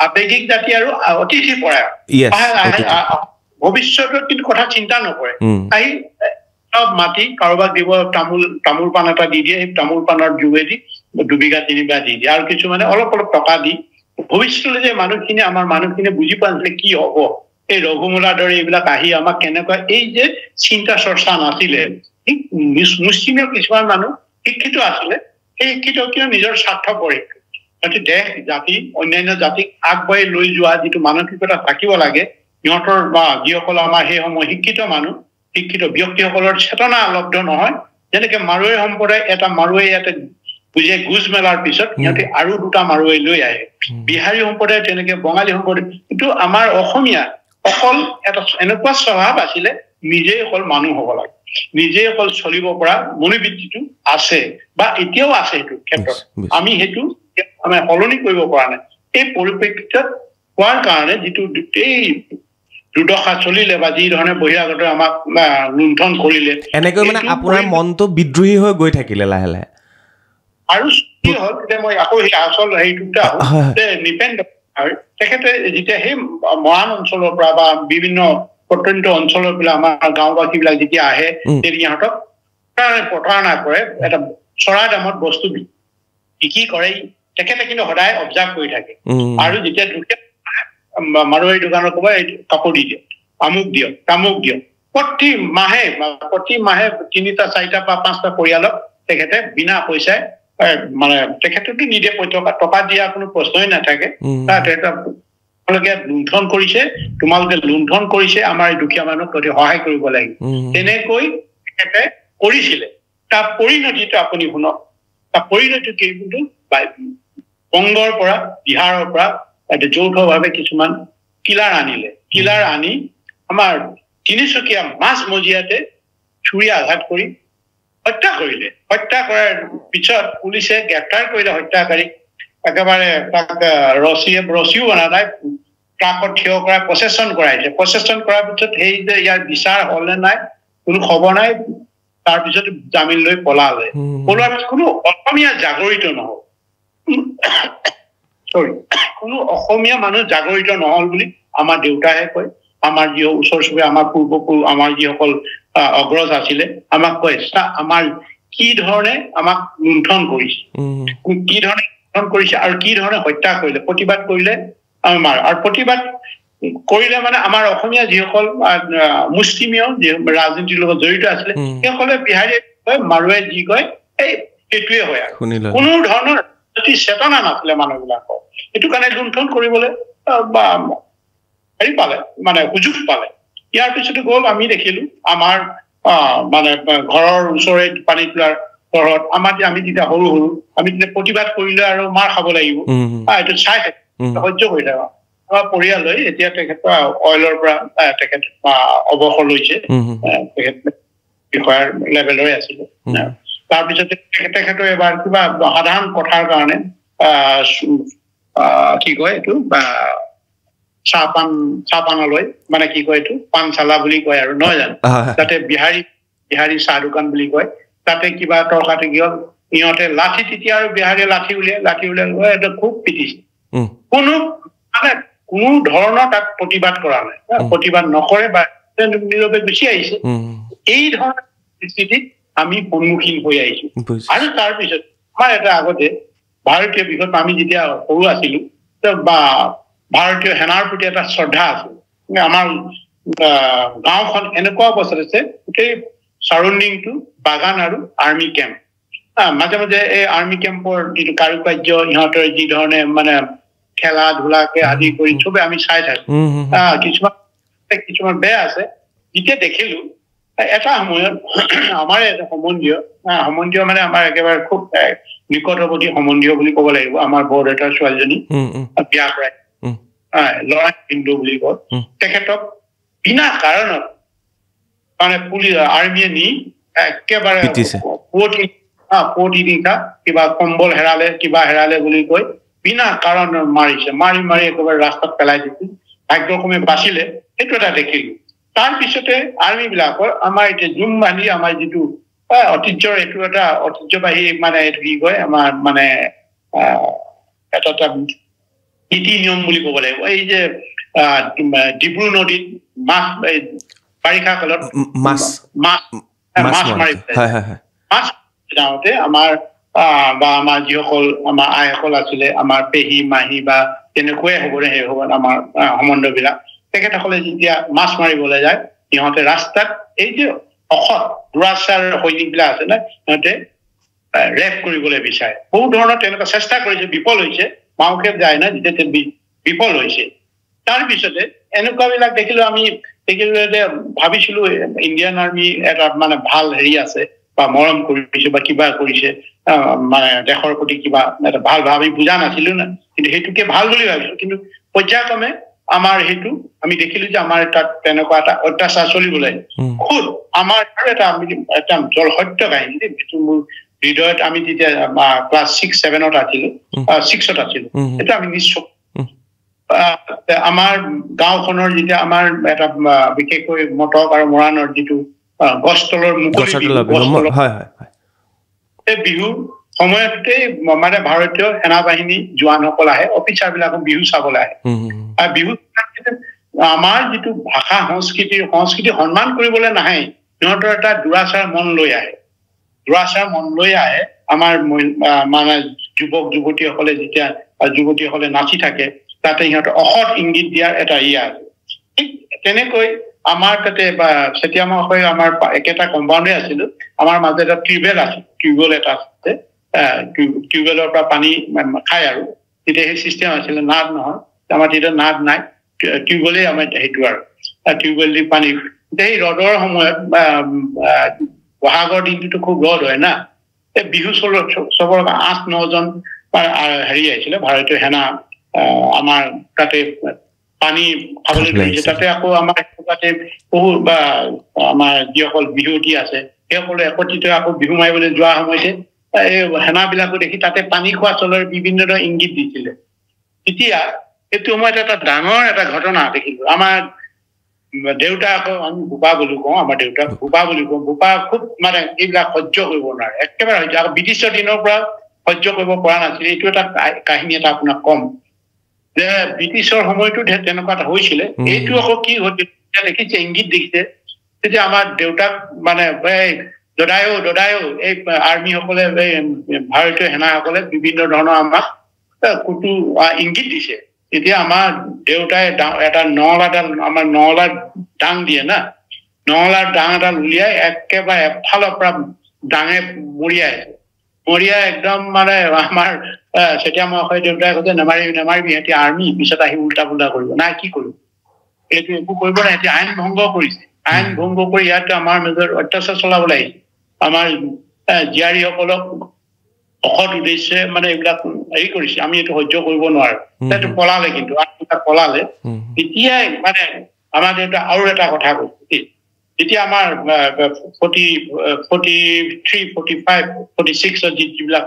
আবেগিক জাতি আৰু অতিথি পৰায়ণ ভৱিষ্যতৰ কিন্তু কথা চিন্তা নকৰে আহি সব মাটি কাৰোবাক দিব তামোল পাণ এটা দি দিয়ে সেই তামোল পাণৰ যোগেদি 2 বিঘা 3 বিঘা দি দিয়ে আৰু কিছুমানে অলপ টকা দি ভৱিষ্যতলৈ যে আমাৰ মানুহখিনি বুজি পোৱা নাছিলে কি হ'ব এই ৰঘুমূলাৰ দৰে এইবিলাক আহি আমাক কেনেকুৱা এই যে চিন্তা চৰ্চা নাছিলে মুছলিমৰ কিছুমান মানুহ শিক্ষিত আছিলে সেই শিক্ষিত কিয় নিজৰ স্বাৰ্থ পৰীক্ষা দেশ জাতি অন্যান্য জাতিক আগবঢ়াই লৈ যোৱা যিটো মানসিকতা থাকিব লাগে সিহঁতৰ বা যিসকল আমাৰ সেই সময় শিক্ষিত ব্যক্তিসকলৰ চেতনা লব্ধ নহয় যেনেকে মাৰোৱাৰী সম্প্ৰদায় এটা মাৰোৱাৰী ইয়াতে বুজে গুজ মেলাৰ পিছত সিহঁতে আৰু 2টা মাৰোৱাৰী লৈ আহে বিহাৰী সম্প্ৰদায় তেনেকে বঙালী সম্প্ৰদায় কিন্তু আমাৰ অসমীয়া অকল এটা এনেকুৱা স্বভাৱ আছিলে নিজেই অকল মানুহ হ'ব লাগে নিজেই অকল চলিব পৰা মনোবৃত্তিটো আছে বা এতিয়াও আছে সেইটো ক্ষেত্ৰত আমি সেইটো আমি সলনি কৰিব পৰা নাই এই পৰিপ্ৰেক্ষিতত হোৱাৰ কাৰণে যিটো এই দুৰ্দশা চলিলে বা যি ধৰণে বহিৰাগত আমাক লুণ্ঠন কৰিলে এনেকৈ মানে আপোনাৰ মনটো বিদ্ৰোহী হৈ গৈ থাকিলে লাহে লাহে আৰু কি হ'ল যে মই আকৌ সেই আচল হেৰিটোতে নিপেন তেখেতে যেতিয়া সেই মৰাণ অঞ্চলৰ পৰা বা বিভিন্ন প্ৰত্যন্ত অঞ্চলৰ পৰা আমাৰ গাঁওবাসী বিলাক যেতিয়া আহে সিহঁতক প্ৰতাৰণা কৰে এটা চৰা দামত বস্তু বিক্ৰী কৰে তেখেতে কিন্তু সদায় অবজাৰ্ভ কৰি থাকে আৰু যেতিয়া মাৰোৱাৰী দোকানৰ ক'ব এই কাপোৰ দি দিয়ক, আমুক দিয়ক, তামুক দিয়ক। প্ৰতি মাহে 3টা 4টা বা 5টা পৰিয়ালক তেখেতে বিনা পইচাই মানে তেখেততো নিদিয়ে, টকা দিয়া কোনো প্ৰশ্নই নাথাকে। তোমালোকে লুণ্ঠন কৰিছে, তোমালোকে লুণ্ঠন কৰিছে, আমাৰ দুখীয়া মানুহক অতি সহায় কৰিব লাগিব, তেনেকৈ তেখেতে কৰিছিলে। তাৰ পৰিণতিটো আপুনি শুনক, তাৰ পৰিণতি কিন্তু বংগৰ পৰা বিহাৰৰ পৰা যৌথভাৱে কিছুমান কিলাৰ আনিলে। কিলাৰ আনি আমাৰ তিনিচুকীয়া মাজমজিয়াতে ছুৰী আঘাত কৰি হত্যা কৰিলে। হত্যা কৰাৰ পিছত পুলিচে গ্ৰেপ্তাৰ কৰিলে হত্যাকাৰীক। একেবাৰে তাক ৰছীও বনা নাই, ট্ৰাকত থিয় কৰাই প্ৰচেছন কৰাইছে। প্ৰচেছন কৰাৰ পিছত সেই যে ইয়াৰ বিচাৰ হ'ল নে নাই কোনো খবৰ নাই। তাৰপিছত জামিন লৈ পলালে। পলোৱাৰ পিছত কোনো অসমীয়া জাগৰিত নহল, কোনো অসমীয়া মানুহ জাগৰিত নহল বুলি আমাৰ দেউতাহে কয়। আমাৰ যি ওচৰ চুবুৰীয়া, আমাৰ পূৰ্বপুৰুষ, আমাৰ যিসকল অগ্ৰজ আছিলে আমাক কয়, আমাৰ কি ধৰণে আমাক লুণ্ঠন কৰিছে, কি ধৰণে লুণ্ঠন কৰিছে আৰু কি ধৰণে হত্যা কৰিলে, প্ৰতিবাদ কৰিলে আমাৰ। আৰু প্ৰতিবাদ কৰিলে মানে আমাৰ অসমীয়া যিসকল মুষ্টিমীয় যি ৰাজনীতিৰ লগত জড়িত আছিলে সেইসকলে বিহাৰীয়ে কয়, মাৰোৱাৰীয়ে যি কয় এই সেইটোৱে হয়। আৰু কোনো ধৰণৰ চেতনা নাছিলে মানুহবিলাকৰ। সেইটো কাৰণে লুণ্ঠন কৰিবলৈ হেৰি পালে, মানে সুযোগ পালে। ইয়াৰ পিছতে গ'ল, আমি দেখিলো আমাৰ মানে ঘৰৰ ওচৰে পানী তোলাৰ ঘৰত আমি যেতিয়া সৰু আমি তেতিয়া প্ৰতিবাদ কৰিলে আৰু মাৰ খাব লাগিব, এইটো চাই থাকে, সহ্য কৰি থাকে। আমাৰ পৰিয়াললৈ এতিয়া তেখেত অইলৰ পৰা তেখেত অৱসৰ লৈছে, তেখেত বিষয়াৰ লেভেলৰে আছিলে। তাৰপিছতে তেখেতৰ এবাৰ কিবা সাধাৰণ কথাৰ কাৰণে কি কয় এইটো চাহপানলৈ, মানে কি কয় এইটো পানশালা বুলি কয় আৰু, নহয় জানো? তাতে বিহাৰী চাহ দোকান বুলি কয়। তাতে কিবা তৰ্কাতে কি হ'ল, ইহঁতে লাঠি, তেতিয়া আৰু বিহাৰীয়ে লাঠি উলিয়াই খুব পিটিছে। কোনো ধৰণৰ তাত প্ৰতিবাদ কৰা নাই, প্ৰতিবাদ নকৰে বা নীৰৱে গুচি আহিছে। এই ধৰণৰ পৰিস্থিতিত আমি সন্মুখীন হৈ আহিছো। আৰু তাৰপিছত আমাৰ এটা আগতে ভাৰতীয় বিষয়ত আমি যেতিয়া সৰু আছিলো বা ভাৰতীয় সেনাৰ প্ৰতি এটা শ্ৰদ্ধা আছিল। আমাৰ গাঁওখন এনেকুৱা অৱস্থাত আছে, গোটেই চাৰাউণ্ডিংটো বাগান আৰু আৰ্মি কেম্প। মাজে মাজে এই আৰ্মি কেম্পৰ যিটো কাৰুকাৰ্য, ইহঁতৰ যি ধৰণে মানে খেলা ধূলাকে আদি কৰি চবে আমি চাই থাকো। কিছুমান বেয়া আছে। যেতিয়া দেখিলো এটা সময়ত আমাৰ এটা সম্বন্ধীয় মানে আমাৰ একেবাৰে খুব নিকটৱৰ্তী সম্বন্ধীয় বুলি ক'ব লাগিব, আমাৰ বৰদেউতাৰ ছোৱালীজনী বিয়া কৰায়, ল'ৰা হিন্দু বুলি কয়। তেখেতক বিনা কাৰণত মানে আৰ্মিয়ে নি একেবাৰে পুৱতি নিশা কিবা কম্বল হেৰালে, কিবা হেৰালে বুলি কৈ বিনা কাৰণত মাৰিছে। মাৰি একেবাৰে ৰাস্তাত পেলাই দিছিল। ভাগ্যক্ৰমে বাচিলে, সেইটো এটা দেখিলো। তাৰপিছতে আৰ্মি বিলাকৰ আমাৰ এতিয়া জুম বান্ধি আমাৰ যিটো ঐতিহ্যৰ, এইটো এটা ঐতিহ্যবাহী মানে এইটো কি কয় আমাৰ মানে এটা নীতি নিয়ম বুলি ক'ব লাগিব। এই যে ডিব্ৰু নদীত বাৰিষা কালত মাছ মাৰি যাওঁতে আমাৰ বা আমাৰ যিসকল আমাৰ আইসকল আছিলে, আমাৰ পেহী মাহী বা তেনেকুৱাই হ'বনে সেই হ'ব আমাৰ সম্বন্ধ বিলাক, তেখেতসকলে যেতিয়া মাছ মাৰিবলৈ যায় সিহঁতে ৰাস্তাত এই যে অসৎ দুৰাচাৰ সৈনিক বিলাক আছে না, সিহঁতে ৰেপ কৰিবলৈ বিচাৰে। বহু ধৰণৰ তেনেকুৱা চেষ্টা কৰিছে, বিফল হৈছে। মাওখেপ যায় না, যেতিয়া বিফল হৈছে। তাৰপিছতে এনেকুৱা বিলাক দেখিলো যে ভাবিছিলো ইণ্ডিয়ান আৰ্মি এটা মানে ভাল হেৰি আছে বা মৰম কৰিছে বা কিবা কৰিছে, মানে দেশৰ প্ৰতি কিবা এটা ভাল ভাৱ আমি বুজা নাছিলো না, কিন্তু সেইটোকে ভাল বুলি ভাবিছো। কিন্তু পৰ্যায়ক্ৰমে আমাৰ সেইটো আমি দেখিলো যে আমাৰ তাত তেনেকুৱা এটা অত্যাচাৰ চলিবলৈ খুদ আমাৰ আৰু এটা সত্য কাহিনী যিটো মোৰ হৃদয়ত, আমি যেতিয়া ক্লাছ 6-7 আছিলো, 6ত আছিলো, সেইটো আমি নিশ্চয় আমাৰ গাঁওখনৰ যেতিয়া আমাৰ এটা বিশেষকৈ মটক আৰু মৰাণৰ যিটো গছতলৰ মুকলি এই বিহুৰ সময়তে মানে ভাৰতীয় সেনাবাহিনী জোৱানসকল আহে, অফিচাৰ বিলাকক বিহু চাবলৈ আহে। আৰু বিহু আমাৰ যিটো ভাষা সংস্কৃতি সন্মান কৰিবলৈ নাহে, সিহঁতৰ এটা দুৰাচাৰ মন লৈ আহে। আমাৰ মানে যুৱক যুৱতীসকলে যেতিয়া নাচি থাকে, তাতে সিহঁতৰ অসৎ ইংগিত দিয়াৰ এটা আছে ঠিক তেনেকৈ আমাৰ তাতে বা চেতিয়ামা আমাৰ একেটা কম্পাউণ্ডে আছিলো আমাৰ মাজত এটা টিউবেল আছে টিউবেল এটা আছে টিউবেলৰ পৰা পানী খায় আৰু তেতিয়া সেই চিষ্টেম আছিলে নাদ নহয় আমাৰ তেতিয়া নাদ নাই টিউবেলে আমাৰ সেইটো আৰু টিউবেল দি পানী সেই ৰদৰ সময়ত বহাগৰ দিনটোতো খুব ৰদ হয় না এই বিহু চবৰ 8-9 জন হেৰি আহিছিলে ভাৰতীয় সেনা আমাৰ তাতে পানী খাবলৈ ধৰিছে তাতে আকৌ আমাৰ তাতে বহু বা আমাৰ যিসকল বিহুৱতী আছে সেইসকলে একত্ৰিত আকৌ বিহু মাৰিবলৈ যোৱা সময়তে এই সেনাবিলাকো দেখি তাতে পানী খোৱা চলৰ বিভিন্ন ধৰণৰ ইংগিত দিছিলে এতিয়া এইটো সময়ত এটা ডাঙৰ এটা ঘটনা দেখিলো আমাৰ দেউতা আকৌ আমি ভূপা বুলি কওঁ আমাৰ দেউতাক ভূপা বুলি কওঁ ভূপা খুব মানে এইবিলাক সহ্য কৰিব নোৱাৰে একেবাৰে সহ্য আকৌ ব্ৰিটিছৰ দিনৰ পৰা সহ্য কৰিব পৰা নাছিল এইটো এটা কাহিনী এটা আপোনাক কম যে ব্ৰিটিছৰ সময়তো তেনেকুৱা এটা হৈছিলে এইটো আকৌ কি হৈছিল দেখিছে ইংগিত দেখিছে তেতিয়া আমাৰ দেউতাক মানে দদায়ো এই আৰ্মিসকলে ভাৰতীয় সেনাসকলে বিভিন্ন ধৰণৰ আমাক কুটু ইংগিত দিছে এতিয়া আমাৰ দেউতাই এটা নলাৰ ডাং দিয়ে না নলাৰ ডাং এডাল উলিয়াই একেবাৰে এফালৰ পৰা ডাঙে মৰিয়াই একদম মানে আমাৰ চেতিয়ামা দেউতাই কৈছে নেমাৰিবি সিহঁতি আৰ্মি পিছত আহি উল্টা পুল্টা কৰিব নাই কি কৰিব এইটো একো কৰিব নাই এতিয়া আইন ভংগ কৰিছে আইন ভংগ কৰি ইয়াত আমাৰ নিজৰ অত্যাচাৰ চলাবলৈ আহিছে আমাৰ জীয়াৰীসকলক অসৎ উদ্দেশ্যে মানে এইবিলাক হেৰি কৰিছে আমি এইটো সহ্য কৰিব নোৱাৰো সেইটো পলালে কিন্তু পলালে তেতিয়াই মানে আমাৰ দেউতা আৰু এটা কথা কৈছে এতিয়া আমাৰ 43-45-46 যিবিলাক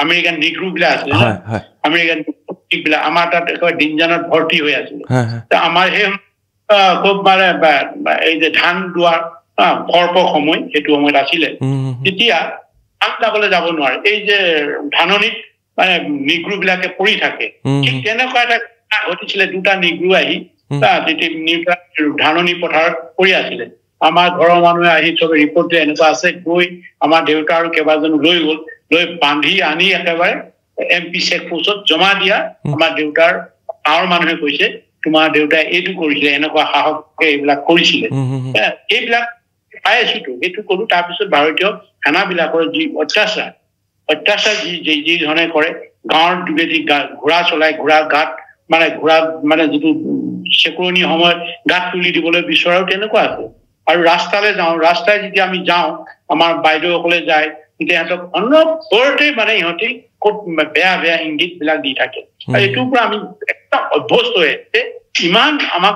আমেৰিকান নিগ্ৰো বিলাক আছে আমেৰিকান বিলাক আমাৰ তাত দিনজানত ভৰ্তি হৈ আছিলে আমাৰ সেই খুব মানে এই যে ধান দোৱাৰ কৰ্প সময় সেইটো সময়ত আছিলে তেতিয়া ধান দাবলৈ যাব নোৱাৰে এই যে ধাননিত মানে নিগ্ৰো বিলাকে পৰি থাকে ঠিক তেনেকুৱা এটা ঘটিছিলে দুটা নিগ্ৰো আহি ধাননি পথাৰত পৰি আছিলে আমাৰ ঘৰৰ মানুহে আহি চবে ৰিপৰ্ট দিয়ে এনেকুৱা আছে গৈ আমাৰ দেউতা আৰু কেইবাজনো লৈ গ'ল লৈ বান্ধি আনি একেবাৰে MP চেক পোষ্টত জমা দিয়া আমাৰ দেউতাৰ গাঁৱৰ মানুহে কৈছে তোমাৰ দেউতাই এইটো কৰিছিলে এনেকুৱা সাহসকে এইবিলাক কৰিছিলে এইবিলাক পাই আছোতো এইটো কলো তাৰপিছত ভাৰতীয় সেনাবিলাকৰ যি অত্যাচাৰ যি ধৰণে কৰে গাঁৱৰ যোগেদি ঘোঁৰা চলাই ঘোঁৰা গাত ঘোঁৰা মানে যিটো চেকুৰণি সময়ত গাত তুলি দিবলৈ বিচৰাও তেনেকুৱা আছে আৰু ৰাস্তাই যেতিয়া আমি যাওঁ আমাৰ বাইদেউসকলে যায় তেতিয়া সিহঁতক অনবৰতে মানে ইহঁতি খুব বেয়া ইংগিত বিলাক দি থাকে আৰু এইটোৰ পৰা আমি একদম অভ্যস্ত হৈ ইমান আমাক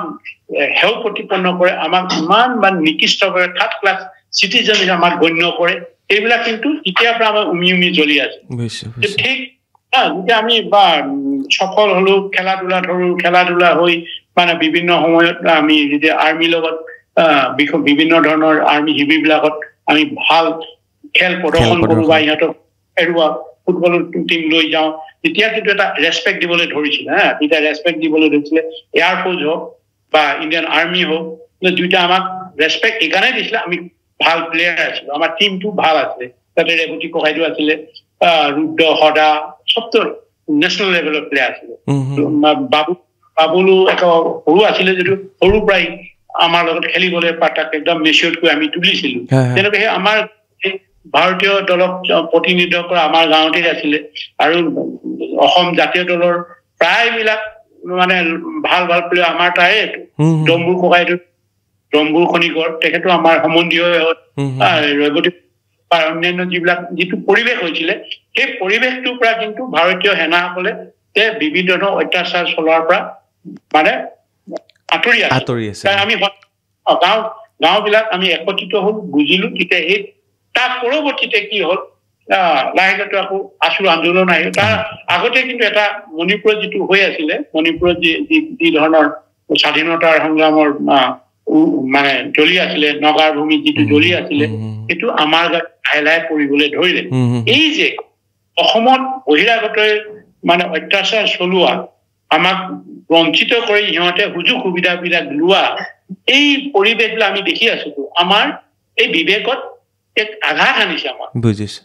হেও প্ৰতিপন্ন কৰে আমাক ইমান মানে নিকৃষ্ট কৰে থাৰ্ড ক্লাছ চিটিজেন আমাক গণ্য কৰে এইবিলাক কিন্তু তেতিয়াৰ পৰা আমাৰ উমি জ্বলি আছে ঠিক যেতিয়া আমি বা সফল হলো খেলা ধূলা হৈ মানে বিভিন্ন সময়ত আমি যেতিয়া আৰ্মিৰ লগত বিভিন্ন ধৰণৰ আৰ্মি শিবিৰ বিলাকত আমি ভাল খেল প্ৰদৰ্শন কৰো বা ইহঁতক ফুটবলৰ টিম লৈ যাওঁ তেতিয়া কিন্তু এটা ৰেচপেক্ট দিবলৈ ধৰিছিলে তেতিয়া ৰেচপেক্ট দিবলৈ ধৰিছিলে এয়াৰফ'ৰ্চ হওক বা ইণ্ডিয়ান আৰ্মি হওক দুইটা আমাক ৰেচপেক্ট এইকাৰণে দিছিলে আমি ভাল প্লেয়াৰ আছিলো আমাৰ টিমটো ভাল আছিলে তাতে ৰেৱতী ককাইদেউ আছিলে ৰুদ্ৰ সদা সবটো নেশ্যনেল লেভেলৰ প্লেয়াৰ আছিলে বাবুলু এটা সৰু আছিলে যদিও সৰুৰ পৰাই আমাৰ লগত খেলিবলৈ তাক একদম মেচিয়ৰকৈ আমি তুলিছিলো তেনেকৈ আমাৰ ভাৰতীয় দলক প্ৰতিনিধিত্ব কৰা আমাৰ গাঁৱতে আছিলে আৰু অসম জাতীয় দলৰ প্ৰায়বিলাক মানে ভাল প্লেয়াৰ আমাৰ তাৰে ডম্বুৰ ককাইদেউ ডম্বুৰ খনিকৰ তেখেতো আমাৰ সম্বন্ধীয় ৰেৱতী বা অন্যান্য যিটো পৰিৱেশ হৈছিলে সেই পৰিৱেশটোৰ পৰা কিন্তু ভাৰতীয় সেনাসকলে বিভিন্ন ধৰণৰ অত্যাচাৰ চলোৱাৰ পৰা মানে আঁতৰি আছে আমি গাঁও বিলাক আমি একত্ৰিত হল বুজিলো তেতিয়া এই তাৰ পৰৱৰ্তীতে কি হল লাহেকৈ আকৌ আছু আন্দোলন আহিল তাৰ আগতে কিন্তু এটা মণিপুৰত যিটো হৈ আছিলে মণিপুৰত যি ধৰণৰ স্বাধীনতাৰ সংগ্ৰামৰ মানে জ্বলি আছিলে নগাৰ ভূমিত যিটো জ্বলি আছিলে সেইটো আমাৰ গাত লাহে পৰিবলৈ ধৰিলে এই যে অসমত বহিৰাগতই মানে অত্যাচাৰ চলোৱা আমাক বঞ্চিত কৰি সিহঁতে সুযোগ সুবিধাবিলাক লোৱা এই পৰিৱেশবিলাক আমি দেখি আছো আমাৰ এই বিবেকত এক আঘাত আনিছে আমাৰ বুজিছো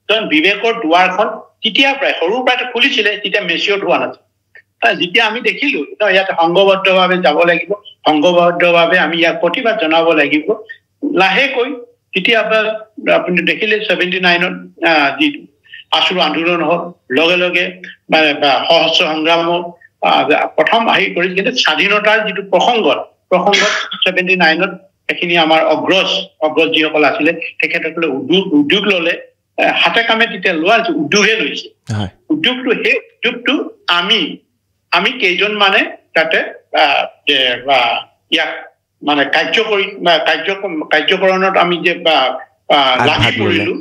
কাৰণ বিবেকৰ দুৱাৰখন তেতিয়া প্ৰায় সৰুৰ পৰাই খুলিছিলে তেতিয়া মেচিয়ৰ হোৱা নাছিল যেতিয়া আমি দেখিলো ইয়াত সংঘবদ্ধভাৱে যাব লাগিব, সংঘবদ্ধভাৱে আমি ইয়াক প্ৰতিবাদ জনাব লাগিব, লাহেকৈ যেতিয়া আপুনি দেখিলে 79ত যিটো আছুৰ আন্দোলন হ'ল, লগে লগে মানে সহস্ৰ সংগ্ৰামৰ প্ৰথম আহি কৰিছিল। কিন্তু স্বাধীনতাৰ যিটো প্ৰসংগত 79ত এইখিনি আমাৰ অগ্ৰজ যিসকল আছিলে তেখেতসকলে উদ্যোগ ললে, হাতে কামে তেতিয়া লোৱা উদ্যোগে লৈছে। উদ্যোগটো সেই উদ্যোগটো আমি কেইজন মানে তাতে ইয়াক মানে কাৰ্যকৰণত আমি যে লাগি পৰিলো।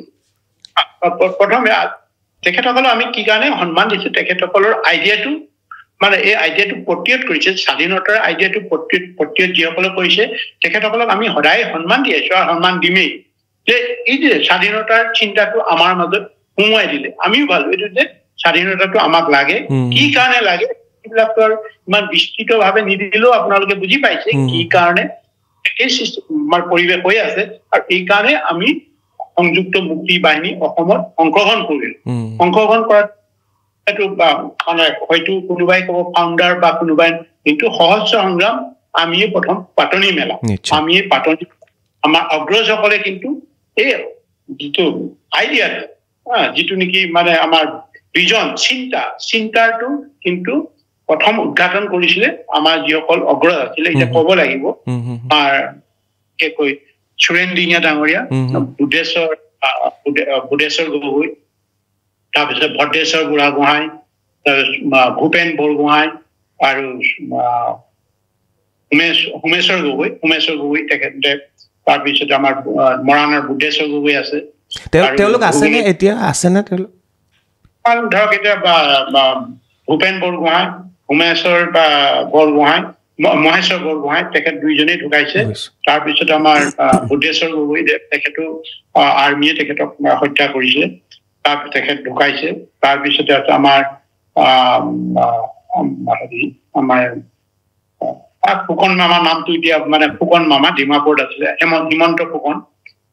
প্ৰথমে তেখেতসকলক আমি কি কাৰণে সন্মান দিছো, তেখেতসকলৰ আইডিয়াটো মানে এই আইডিয়াটো প্ৰতিৰোধ কৰিছে, স্বাধীনতাৰ আইডিয়াটো প্ৰতিৰোধ যিসকলে কৰিছে তেখেতসকলক আমি সদায় সন্মান দি আছো আৰু সন্মান দিমেই। যে এই যে স্বাধীনতাৰ চিন্তাটো আমাৰ মাজত সোমোৱাই দিলে, আমিও ভালো এইটো যে স্বাধীনতাটো আমাক লাগে, কি কাৰণে লাগে এইবিলাকৰ ইমান বিস্তৃতভাৱে নিদিলেও আপোনালোকে বুজি পাইছে কি কাৰণে আমাৰ পৰিৱেশ হৈ আছে। আৰু এই কাৰণে আমি সংযুক্ত মুক্তি বাহিনী অসমত অংশগ্ৰহণ কৰিলো। অংশগ্ৰহণ কৰাত এইটো মানে হয়তো কোনোবাই ক'ব ফাউণ্ডাৰ বা কোনোবাই, কিন্তু সহস্ৰ সংগ্ৰাম আমিয়ে প্ৰথম পাতনি মেলা, আমিয়ে পাতনি, আমাৰ অগ্ৰজসকলে কিন্তু এই যিটো আইডিয়াটো যিটো নেকি মানে আমাৰ বিজন চিন্তাটো কিন্তু প্ৰথম উদ্ঘাটন কৰিছিলে আমাৰ যিসকল অগ্ৰজ আছিলে। এতিয়া ক'ব লাগিব আমাৰ সুৰেণ দিঙীয়া ডাঙৰীয়া, বুধেশ্বৰ গগৈ, তাৰপিছত ভদ্ৰেশ্বৰ বুঢ়াগোহাঁই, ভূপেন বৰগোহাঁই আৰু সোমেশ্বৰ গগৈ তেখেতে, তাৰপিছত আমাৰ মৰাণৰ বুদ্ধেশ্বৰ গগৈ আছে। তেওঁলোক আছেনে এতিয়া, আছেনে তেওঁলোক? ধৰক এতিয়া ভূপেন বৰগোহাঁই, সোমেশ্বৰ বৰগোহাঁই, মহেশ্বৰ বৰগোহাঁই তেখেত দুইজনেই ঢুকাইছে। তাৰপিছত আমাৰ বুদ্ধেশ্বৰ গগৈ তেখেতো আৰ্মীয়ে তেখেতক হত্যা কৰিছে, তেখেত ঢুকাইছে। তাৰপিছতে আমাৰ ফুকন মামাৰ নামটো এতিয়া মানে ফুকন মামা ডিমাপুৰত আছিলে,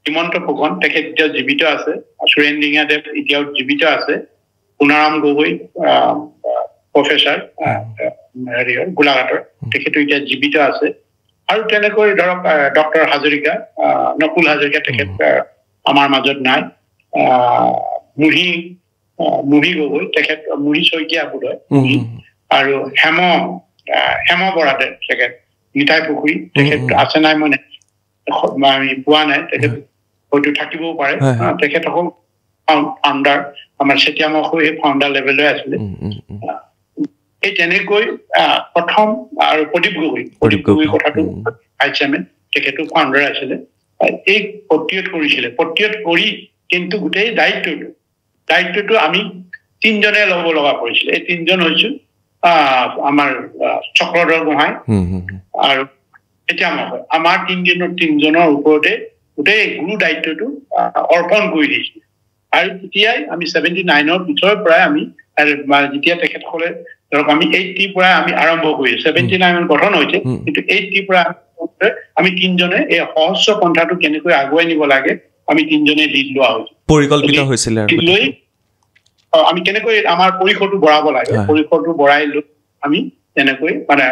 হিমন্ত ফুকন তেখেত এতিয়া জীৱিত আছে। সুৰেণ দিঙীয়া দেৱ এতিয়াও জীৱিত আছে। সোণাৰাম গগৈ প্ৰফেচাৰ গোলাঘাটৰ, তেখেতো এতিয়া জীৱিত আছে। আৰু তেনেকৈ ধৰক ডক্টৰ হাজৰিকা, নকুল হাজৰিকা তেখেত আমাৰ মাজত নাই। মুহি গগৈ তেখেত, মুহি শইকীয়া বোধয়, আৰু হেম বৰাদেৱ তেখেত নিতাই পুখুৰী তেখেত আছে নাই মানে আমি পোৱা নাই, তেখেত হয়তো থাকিবও পাৰে। তেখেতসকল ফাউণ্ডাৰ, আমাৰ চেতিয়ামখৈ সেই ফাউণ্ডাৰ লেভেললৈ আছিলে। এই তেনেকৈ প্ৰথম আৰু প্ৰদীপ গগৈ কথাটো ভাইচ চেয়াৰমেন, তেখেতো ফাউণ্ডাৰ আছিলে। এই প্ৰতিৰোধ কৰি কিন্তু গোটেই দায়িত্বটো আমি তিনিজনে ল'ব লগা পৰিছিলে। এই তিনিজন হৈছো আমাৰ চক্ৰধৰ গোহাঁই আৰু চেতিয়ামখৈ, আমাৰ তিনিজনৰ ওপৰতে গোটেই গুৰু দায়িত্বটো অৰ্পণ কৰি দিছিল। আৰু তেতিয়াই আমি 79ৰ পিছৰ পৰাই আমি যেতিয়া তেখেতসকলে ধৰক আমি 80ৰ পৰা আমি আৰম্ভ কৰিছো, 79 গঠন হৈছে, কিন্তু 80ৰ পৰা আমি তিনিজনে এই সহস্ৰ পন্থাটো কেনেকৈ আগুৱাই নিব লাগে আমি তিনিজনে লিড লোৱা হৈছিল, পৰিকল্পিত হৈছিলে। আমি কেনেকৈ আমাৰ পৰিসৰটো বঢ়াব লাগে, পৰিসৰটো বঢ়াই লৈ আমি তেনেকৈ মানে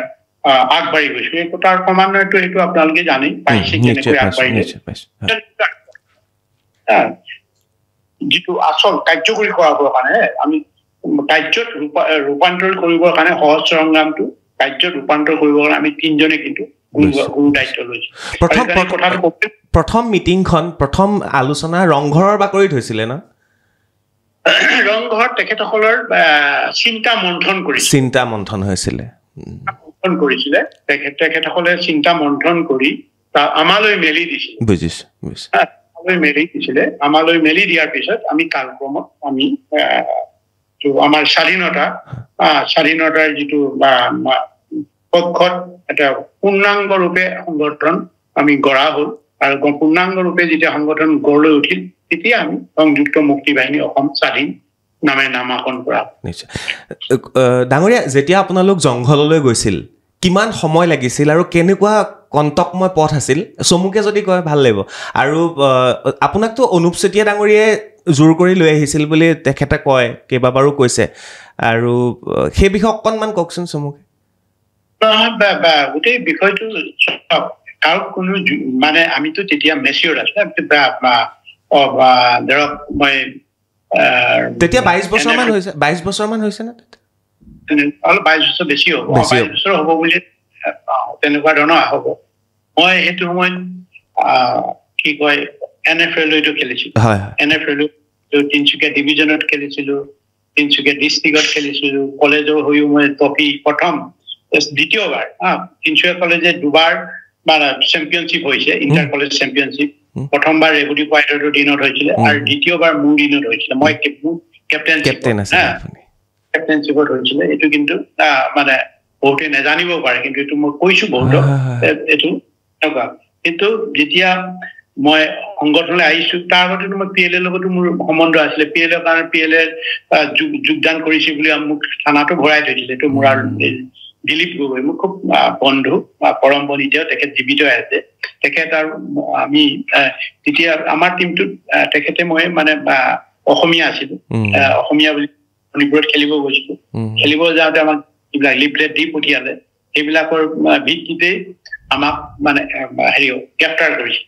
আগবাঢ়ি গৈছো। তাৰ ক্ৰমান্বয়টো সেইটো আপোনালোকে জানেই পাইছে কেনেকৈ আগবাঢ়ি গৈছে। যিটো আচল কাৰ্যকৰী কৰাবৰ কাৰণে আমি কাৰ্যত ৰূপান্তৰ কৰিবৰ কাৰণে সহস্ৰ সংগ্ৰামটো কাৰ্যত ৰূপান্তৰ কৰিবৰ কাৰণে আমি তিনিজনে কিন্তু গুৰু দায়িত্ব লৈছো। প্ৰথম মিটিংখন, প্ৰথম আলোচনা ৰংঘৰৰ বাকৰিত হৈছিলে ন? ৰংঘৰত তেখেতসকলৰ চিন্তা মন্থন হৈছিলে। তেখেতসকলে চিন্তা মন্থন কৰি আমালৈ মেলি দিছিলে। আমালৈ মেলি দিয়াৰ পিছত আমি কালক্ৰমত আমি আমাৰ স্বাধীনতাৰ যিটো পক্ষত এটা পূৰ্ণাংগ ৰূপে সংগঠন আমি গঢ়া হ'ল। আৰু পূৰ্ণাংগ ৰূপে যেতিয়া সংগঠন গঢ় লৈ উঠিল, তেতিয়া আমি সংযুক্ত মুক্তি বাহিনী অসম স্বাধীন নামে নামাকৰণ কৰা। নিশ্চয়। ডাঙৰীয়া, যেতিয়া আপোনালোক জংঘললৈ গৈছিল কিমান সময় লাগিছিল আৰু কেনেকুৱা কণ্টকময় পথ আছিল, চমুকে যদি কয় ভাল লাগিব। আৰু আপোনাকতো অনুপ চেতিয়া ডাঙৰীয়াই জোৰ কৰি লৈ আহিছিল বুলি তেখেতে কয়, কেইবাবাৰো কৈছে। আৰু সেই বিষয়ে অকণমান কওকচোন চমুকে গোটেই বিষয়টো কাৰো কোনো মানে আমিতো তেতিয়া মেচিয়ৰ আছো ধৰক মই তেতিয়া 22 বছৰমান হৈছে নে অলপ 22 বছৰ বেছি হ'ব 22 বছৰ হ'ব বুলি তেনেকুৱা ধৰণৰ হ'ব মই সেইটো সময়ত কি কয় NFL-টো খেলিছিলো NFL তিনিচুকীয়া ডিভিজনত খেলিছিলো তিনিচুকীয়া ডিষ্ট্ৰিক্টত খেলিছিলো কলেজৰ হৈও মই ট্ৰফি প্ৰথম দ্বিতীয়বাৰ তিনিচুকীয়া কলেজে দুবাৰ মানে চেম্পিয়নশ্বিপ হৈছে ইণ্টাৰ কলেজ চেম্পিয়নশ্বিপ প্ৰথমবাৰ ৰেগুডি পাইলটৰ দিনত হৈছিলে আৰু দ্বিতীয়বাৰ মোৰ দিনত হৈছিলে মই কেপ্টেইনশ্বিপত হৈছিলে এইটো কিন্তু মানে বহুতে নাজানিব পাৰে কিন্তু এইটো মই কৈছো বহুতক এইটো এনেকুৱা কিন্তু যেতিয়া মই সংগঠনলৈ আহিছো তাৰ আগতে মই PLA লগতো মোৰ সম্বন্ধ আছিলে PLA কাৰণে PLA যোগদান কৰিছে বুলি মোক থানাটো ভৰাই থৈছিলে এইটো মোৰ আৰু দিলীপ গগৈ মোৰ খুব বন্ধু পৰম বন্ধু তেখেত জীৱিত আছে তেখেত আৰু আমি তেতিয়া আমাৰ টিমটোত তেখেতে মই মানে অসমীয়া আছিলো অসমীয়া বুলি মণিপুৰত খেলিব গৈছিলো খেলিব যাওঁতে আমাক এইবিলাক লিফলেট দি পঠিয়ালে সেইবিলাকৰ ভিত্তিতে আমাক মানে হেৰি গ্ৰেপ্তাৰ কৰিছিল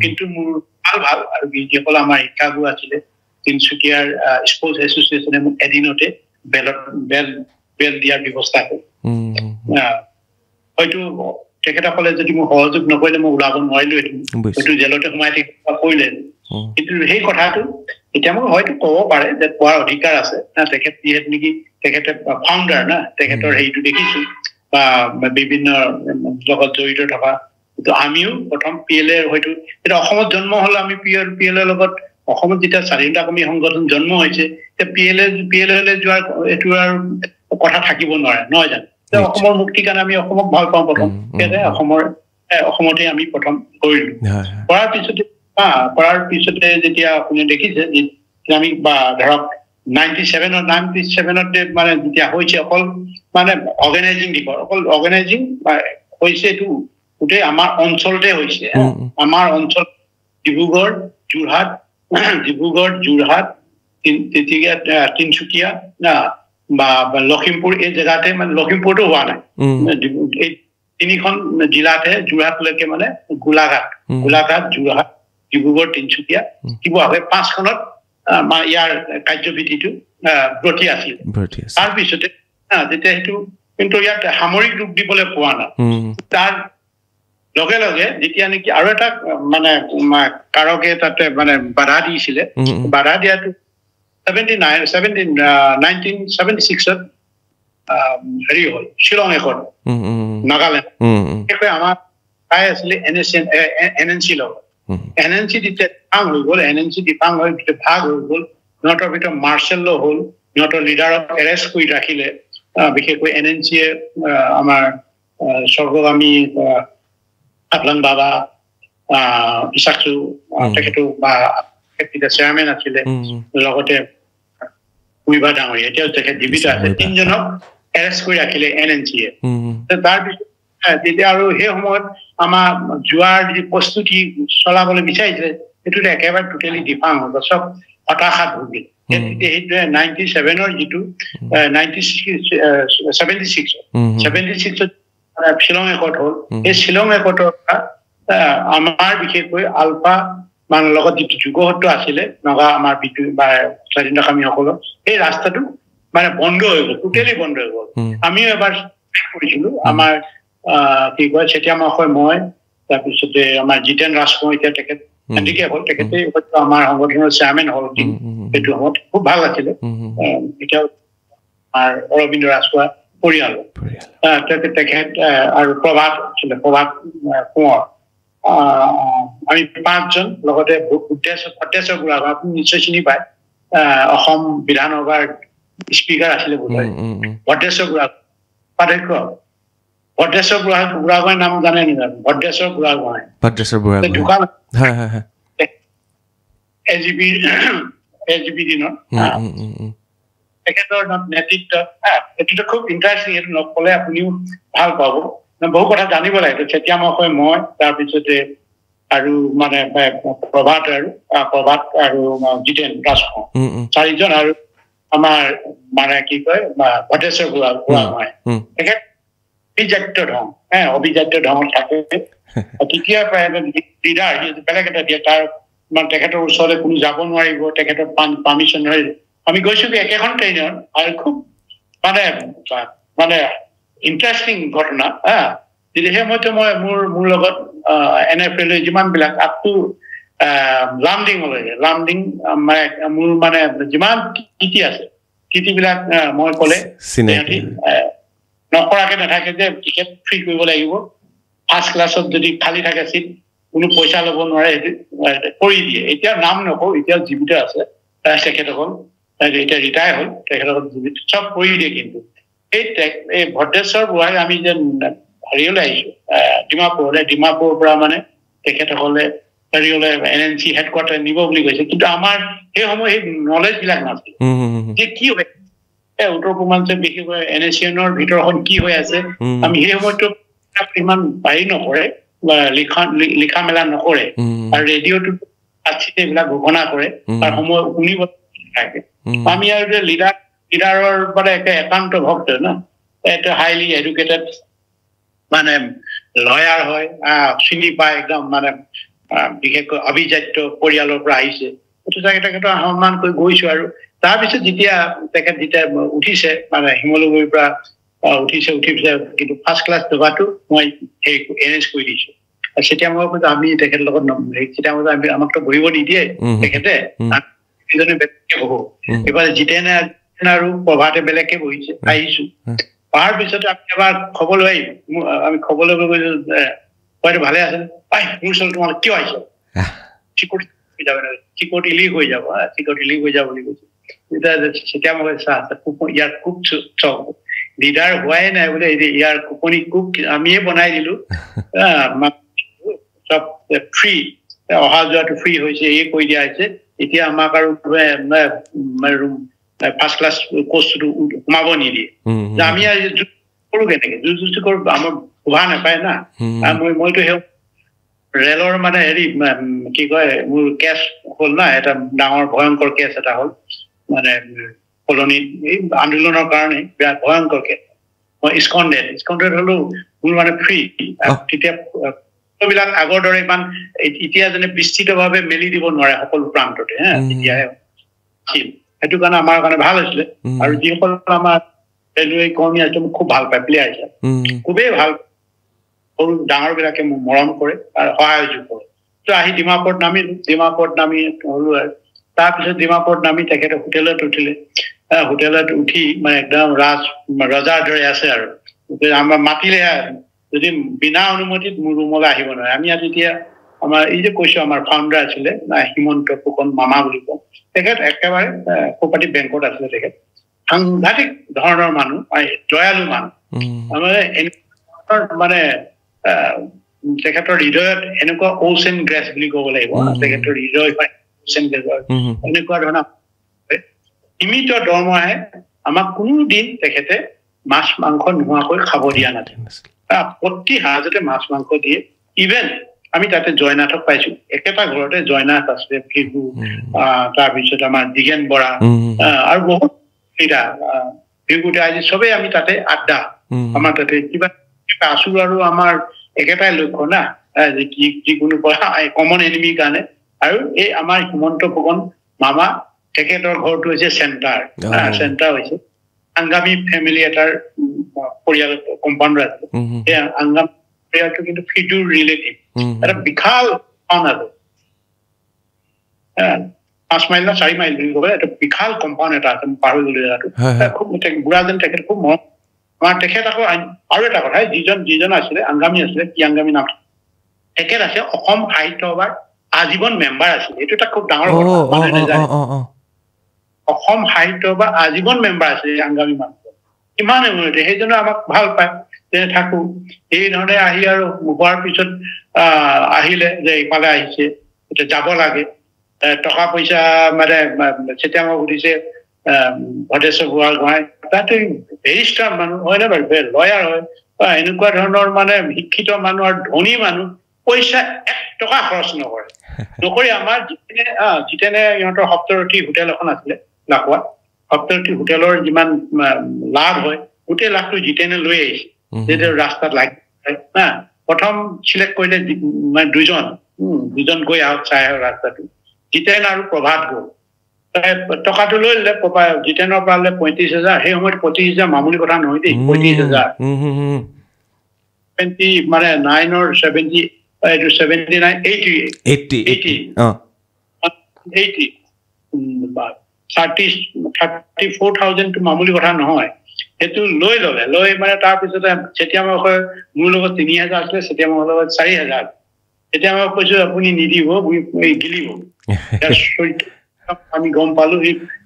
কিন্তু মোৰ ভাল আৰু যিসকল আমাৰ শিক্ষাগুৰু আছিলে তিনিচুকীয়াৰ স্পৰ্টছ এছ'চিয়েশ্যনে মোক এদিনতে বেল দিয়াৰ ব্যৱস্থা হ'ল হয়তো তেখেতসকলে যদি মোক সহযোগ নকৰিলে মই ওলাব নোৱাৰিলো হয়তো জেলতে সোমাই থাকিব কৰিলে কিন্তু সেই কথাটো এতিয়া মোক হয়তো ক'ব পাৰে যে কোৱাৰ অধিকাৰ আছে তেখেত যিহেতু নেকি তেখেতে ফাউণ্ডাৰ না তেখেতৰ হেৰিটো দেখিছো বা বিভিন্ন লগত জড়িত থকা কিন্তু আমিও প্ৰথম PLA হয়তো এতিয়া অসমত জন্ম হলে আমি PLA লগত অসমত যেতিয়া স্বাধীনতা কৰ্মী সংগঠন জন্ম হৈছে PLA যোৱাৰ এইটো আৰু কথা থাকিব নোৱাৰে নহয় জানো অসমৰ মুক্তিৰ কাৰণে আমি অসমক ভাল পাওঁ প্ৰথম অসমতে আমি প্ৰথম কৰিলো কৰাৰ পিছতে যেতিয়া আপুনি দেখিছে আমি বা ধৰক 97তে মানে যেতিয়া হৈছে অকল মানে অৰ্গেনাইজিং হৈছে এইটো গোটেই আমাৰ অঞ্চলতে হৈছে আমাৰ অঞ্চল ডিব্ৰুগড় যোৰহাট তিনিচুকীয়া বা লখিমপুৰ এই জেগাতে মানে লখিমপুৰতো হোৱা নাই এই তিনিখন জিলাতে যোৰহাটলৈকে মানে গোলাঘাট যোৰহাট ডিব্ৰুগড় তিনিচুকীয়া শিৱসাগৰ 5খনত ইয়াৰ কাৰ্যবিধিটো ব্ৰতি আছিল তাৰপিছতে যেতিয়া সেইটো কিন্তু ইয়াত সামৰিক ৰূপ দিবলৈ পোৱা নাই তাৰ লগে লগে যেতিয়া নেকি আৰু এটা মানে কাৰকে তাতে মানে বাধা দিছিলে বাধা দিয়াটো 1976ত হেৰি হ'ল শ্বিলং এখন নাগালেণ্ড আমাৰ ঠাই আছিলে NNC লগত NNC যেতিয়া ভাগ হৈ গ'ল ভাগ হৈ গ'ল সিহঁতৰ ভিতৰত মাৰ্চেল ল হ'ল সিহঁতৰ লিডাৰক এৰেষ্ট কৰি ৰাখিলে বিশেষকৈ NNCয়ে আমাৰ স্বৰ্গগামী আফলাং বাবা ইছাকু তেখেতো বা চেয়াৰমেন আছিলে লগতে কুইবা ডাঙৰীয়া এতিয়াও তেখেত জীৱিত আছে তিনিজনক এৰেষ্ট কৰি ৰাখিলে NNCয়ে তাৰপিছত তেতিয়া আৰু সেই সময়ত আমাৰ যোৱাৰ যি প্ৰস্তুতি চলাবলৈ বিচাৰিছিলে সেইটো একেবাৰে টোটেলি ডিফাং হ'ল চব হতাশাত ভুগিল সেইটোৱে 97ৰ যিটো 76ত শ্বিলং একৰ্ড হ'ল এই শ্বিলং একৰ্ডৰ আমাৰ বিশেষকৈ আলফা মানে লগত যিটো যুগহত্য আছিলে নগা আমাৰ স্বাধীনতাকামীসকলৰ সেই ৰাস্তাটো মানে বন্ধ হৈ গ'ল টোটেলি বন্ধ হৈ গ'ল আমিও এবাৰ কৰিছিলো আমাৰ কি কয় চেতিয়ামহয় মই তাৰপিছতে আমাৰ জিতেন ৰাজকুমাৰ এতিয়া তেখেত হেণ্ডিকেপ হ'ল তেখেতে আমাৰ সংগঠনৰ চেয়াৰমেন হ'ল সেইটো সময়ত খুব ভাল আছিলে এতিয়াও আমাৰ অৰবিন্দ ৰাজখোৱা পৰিয়াল তেখেত আৰু প্ৰভাত কোঁৱৰ আমি 5জন লগতে ভদ্ৰেশ্বৰ বুঢ়াগোহাঁই আপুনি নিশ্চয় চিনি পায় অসম বিধানসভাৰ স্পীকাৰ আছিলে বোধহয় ভদ্ৰেশ্বৰ বুঢ়াগোহাঁই নাম জানে নেকি ভদ্ৰেশ্বৰ বুঢ়াগোহাঁই ঢুকাল AGP দিনত তেখেতৰ নেতৃত্বত এইটোতো খুব ইণ্টাৰেষ্টিং এইটো নকলে আপুনিও ভাল পাব বহু কথা জানিব লাগে চেতিয়ামহয় মই তাৰপিছতে আৰু মানে প্ৰভাত আৰু জিতেন ৰাজখোৱা 4জন আৰু আমাৰ মানে কি কয় ভটেশ্বৰ বুঢ়া হয় তেখেত অভিজাত্য ঢং অভিজাত্য ঢঙত থাকে তেতিয়াৰ পৰা লিডাৰ বেলেগ এটা দিয়ে তাৰ মানে তেখেতৰ ওচৰলৈ কোনো যাব নোৱাৰিব তেখেতৰ পাৰ্মিশ্যন নোৱাৰিব আমি গৈছো একেখন ট্ৰেইনৰ আৰু খুব মানে মানে ইণ্টাৰেষ্টিং ঘটনা সেই সময়তে মই মোৰ লগত NFL যিমান বিলাক আপটো লামডিং মানে মোৰ মানে যিমান কীৰ্তি আছে কীৰ্তিবিলাক মই ক'লে নকৰাকে নাথাকে যে টিকেট ফ্ৰী কৰিব লাগিব ফাৰ্ষ্ট ক্লাছত যদি খালী থাকে চিট কোনো পইচা ল'ব নোৱাৰে সেইটো কৰি দিয়ে এতিয়া নাম নকওঁ এতিয়া জীৱিত আছে তেখেতসকল এতিয়া ৰিটায়াৰ হ'ল তেখেতসকল জীৱিত চব কৰি দিয়ে কিন্তু এই ভদ্ৰেশ্বৰ বুঢ়াই আমি যে হেৰিলৈ আহিছো ডিমাপুৰৰ পৰা মানে তেখেতসকলে হেৰিলৈ NNC হেডকোৱাৰ্টাৰ নিব বুলি কৈছে কিন্তু আমাৰ সেই সময় সেই নলেজ বিলাক নাছিল যে কি হয় উত্তৰ পূৰ্বাঞ্চল বিশেষকৈ NACN-ৰ ভিতৰখন কি হৈ আছে আমি সেই সময়তো ইমান হেৰি নকৰে লিখা মেলা নকৰে আৰু ৰেডিঅ'টো এইবিলাক ঘোষণা কৰে তাৰ সময় শুনিব থাকে আমি আৰু যে লিডাৰৰ মানে একান্ত ভক্ত ন এটা হাইলি এডুকেটেড মানে লয়াৰ হয় চিনি পায় একদম মানে বিশেষকৈ অভিজাত্য পৰিয়ালৰ পৰা আহিছে সেইটো তেখেতৰ সন্মান কৰি গৈছো আৰু তাৰপিছত যেতিয়া উঠিছে মানে শিমলুগুৰিৰ পৰা উঠিছে কিন্তু ফাৰ্ষ্ট ক্লাছ দবাটো মই এৰেঞ্জ কৰি দিছো আৰু তেতিয়া মই কৈছো আমি তেখেতৰ লগত তেতিয়া মই আমাকতো বহিব নিদিয়ে তেখেতে ইজনে বেলেগকে বহো এবাৰ জিতেনে আৰু প্ৰভাতে বেলেগকে বহিছে আহিছো অহাৰ পিছতে আমি এবাৰ খবৰ লৈ আমি খবৰ লৈ গৈছো হয়তো ভালে আছে মোৰ ওচৰত তোমালোক কিয় আহিছে চিকিউৰিটি লিক হৈ যাব বুলি কৈছে তেতিয়া মই ইয়াৰ কুক চব লিডাৰ হোৱাই নাই বোলে ইয়াৰ কোপনি কুক আমিয়ে বনাই দিলো চব ফ্ৰী অহা যোৱাটো ফ্ৰী হৈছে এই কৈ দিয়া হৈছে এতিয়া আমাক আৰু ফাৰ্ষ্ট ক্লাছ কোচটো সোমাব নিদিয়ে আমি আৰু কৰো কেনেকে যুঁজ কৰো আমাৰ শোভা নাপায় না মইতো সেই ৰেলৰ মানে হেৰি কি কয় মোৰ কেছ হ'ল না এটা ডাঙৰ ভয়ংকৰ কেছ এটা হ'ল মানে কলনীত এই আন্দোলনৰ কাৰণে বিৰাট ভয়ংকৰ কেছ মই স্কণ্ডেড হলো মোৰ মানে ফ্ৰী তেতিয়া বিলাক আগৰ দৰে ইমান এতিয়া যেনে বিস্তৃতভাৱে মেলি দিব নোৱাৰে সকলো প্ৰান্ততে তেতিয়াহে সেইটো কাৰণে আমাৰ কাৰণে ভাল হৈছিলে আৰু যিসকল আমাৰ ৰেলৱে কৰ্মী আছে মোক খুব ভাল পায় প্লেয়াৰ আছে খুবেই ভাল সৰু ডাঙৰ বিলাকে মোক মৰম কৰে আৰু সহায় কৰে তো আহি ডিমাপুৰত নামি হলো আৰু তাৰপিছত ডিমাপুৰত নামি তেখেতে হোটেলত উঠি মানে একদম ৰজাৰ দৰে আছে আৰু আমাৰ মাতিলে যদি বিনা অনুমতিত মোৰ ৰুমলৈ আহিব নোৱাৰে আমি আজি এতিয়া আমাৰ এই যে কৈছো আমাৰ ফাউণ্ডাৰ আছিলে হিমন্ত ফুকন মামা বুলি কওঁ তেখেত একেবাৰে কোঅপাৰেটিভ বেংকত আছিলে তেখেত সাংঘাতিক ধৰণৰ মানুহ দয়ালু মানুহ মানে তেখেতৰ হৃদয়ত এনেকুৱা ওচেন গ্ৰেছ বুলি ক'ব লাগিব তেখেতৰ হৃদয় এনেকুৱা ধৰণৰ সীমিত দৰমহাই আমাক কোনো দিন তেখেতে মাছ মাংস নোহোৱাকৈ খাব দিয়া নাছিল প্ৰতি সাঁজতে মাছ মাংস দিয়ে ইভেন আমি তাতে জয়নাথক পাইছো একেটা ঘৰতে জয়নাথ আছে ভিগু তাৰপিছত আমাৰ দিগেন বৰা আৰু বহুত ভিগুতে আজি চবেই আমি তাতে আড্ডা আমাৰ তাতে কিবা আছো আৰু আমাৰ একেটাই লক্ষ্য না যিকোনো কমন এনিমিৰ কাৰণে আৰু এই আমাৰ হিমন্ত ফুকন মামা তেখেতৰ ঘৰটো হৈছে চেণ্টাৰ হৈছে আংগামী ফেমিলি এটাৰ পৰিয়াল কম্পাউণ্ডাৰ আছে সেই আংগামী পৰিয়ালটো কিন্তু ফিডুৰ ৰিলেটিভ এটা বিশাল কম্পাউণ্ড আছে 5 মাইল না 4 মাইল বুলি ক'ব এটা বিশাল কম্পাউণ্ড এটা আছে পাহৰি গলো জেগাটো খুব বুঢ়া যেন তেখেত খুব মৰম আমাৰ তেখেত আকৌ আৰু এটা কথা যিজন আছিলে আংগামী আছিলে কি আংগামী নাম তেখেত আছে অসম সাহিত্য সভাৰ আজীৱন মেম্বাৰ আছিলে এইটো এটা খুব ডাঙৰ অসম সাহিত্য বা আজীৱন মেম্বাৰ আছে আংগামী মানুহ ইমানে মনতে সেইজনে আমাক ভাল পায় তেনে থাকো এই ধৰণে আহি আৰু হোৱাৰ পিছত আহিলে যে ইফালে আহিছে এতিয়া যাব লাগে টকা পইচা মানে যেতিয়া মই সুধিছে ভটেশ্বৰ বুঢ়া গোহাঁই তাতে বেৰিষ্টাৰ মানুহ হয় নে বাৰু লয়াৰ হয় এনেকুৱা ধৰণৰ মানে শিক্ষিত মানুহ আৰু ধনী মানুহ পইচা 1 টকা খৰচ নকৰি আমাৰ জিতেনে ইহঁতৰ সপ্তৰথী হোটেল এখন আছিলে লাকুৱাত সপ্তাহটি হোটেলৰ যিমান লাভ হয় গোটেই লাভটো জিতেনে লৈ আহিছে যেটা ৰাস্তাত লাগ না প্ৰথম সিলেক্ট কৰিলে মানে দুজন গৈ আউট চাই ৰাস্তাটো জিতেন আৰু প্ৰভাত গ'ল টকাটো লৈ ল'লে জিতেনৰ পৰা ল'লে 35,000 সেই সময়ত 25,000 মামুলি কথা নহয় দেই 35,000 20 মানে 9 or 70 79 80 34,000 to মামুলি কথা নহয় হেতু লৈ ল'লে লৈ মানে তাৰ পিছতে যেতিয়া মই মোৰ লগত 3,000 আছিল তেতিয়া মোৰ লগত 4,000 এতিয়া মই কৈছো আপুনি নিদিব গিলিব আমি গম পালো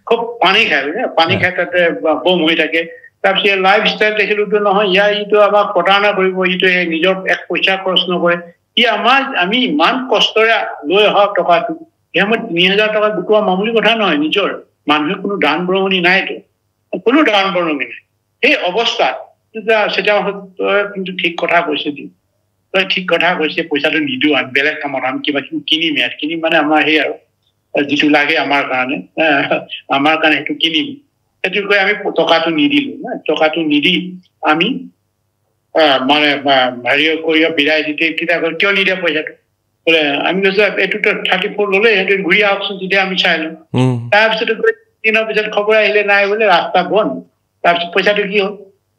খুব পানী খায় তাতে বম হৈ থাকে তাৰপিছত লাইফ ষ্টাইল দেখিলোতো নহয় ইটো আমাক প্ৰতাৰণা কৰিব ইটো নিজৰ এক পইচা খৰচ নকৰে আমি ইমান কষ্টৰে লৈ অহা টকাটো মই 3,000 টকা গোটোৱা মামুলি কথা নহয় নিজৰ মানুহে কোনো দান বৰঙণি নাইতো কোনো দান বৰঙণি নাই এই অৱস্থাত সেটা কিন্তু ঠিক কথা কৈছে তই ঠিক কথা কৈছে পইচাটো নিদিও আমি বেলেগ কামত আমি কিবা কিনিম মানে আমাৰ সেই আৰু যিটো লাগে আমাৰ কাৰণে সেইটো কিনিম সেইটো কৈ আমি টকাটো নিদিলো না টকাটো নিদি আমি মানে হেৰি কৰি বিৰাই দিতে কিয় নিদিয়া পইচাটো বোলে আমি কৈছো এইটোতো 34 ল'লে সেইটো ঘূৰি আহকচোন তেতিয়া আমি চাই লওঁ তাৰপিছত দিনৰ পিছত খবৰ আহিলে নাই বোলে ৰাস্তা বন্ধ তাৰপিছত পইচাটো কি হ'ল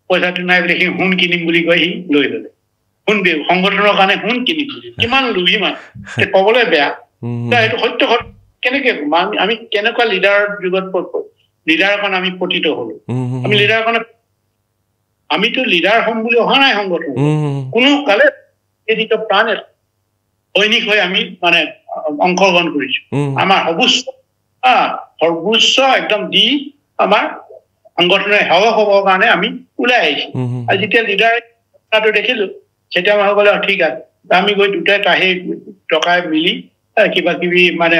পইচাটো নাই বোলে সি সোণ কিনিম বুলি কৈ সি লৈ ল'লে সোণ সংগঠনৰ কাৰণে সোণ কিনিম বুলি কিমান লোভী মানুহ ক'বলৈ বেয়া এইটো সত্য কেনেকে আমি কেনেকুৱা লিডাৰৰ যুগত লিডাৰৰ কাৰণে আমি পতিত হলো আমি লিডাৰৰ কাৰণে আমিতো লিডাৰ হ'ম বুলি অহা নাই সংগঠন কোনো কালে এদিকে প্ৰাণ সৈনিক হৈ আমি মানে অংশগ্ৰহণ কৰিছো আমাৰ সৰ্বোচ্চ একদম দি আমাৰ সংগঠনে সেৱা হ'বৰ কাৰণে আমি ওলাই আহিছো আৰু যেতিয়া লিডাৰটো দেখিলো তেতিয়া মই ক'লে ঠিক আছে আমি গৈ দুটাই টকাই মিলি কিবা কিবি মানে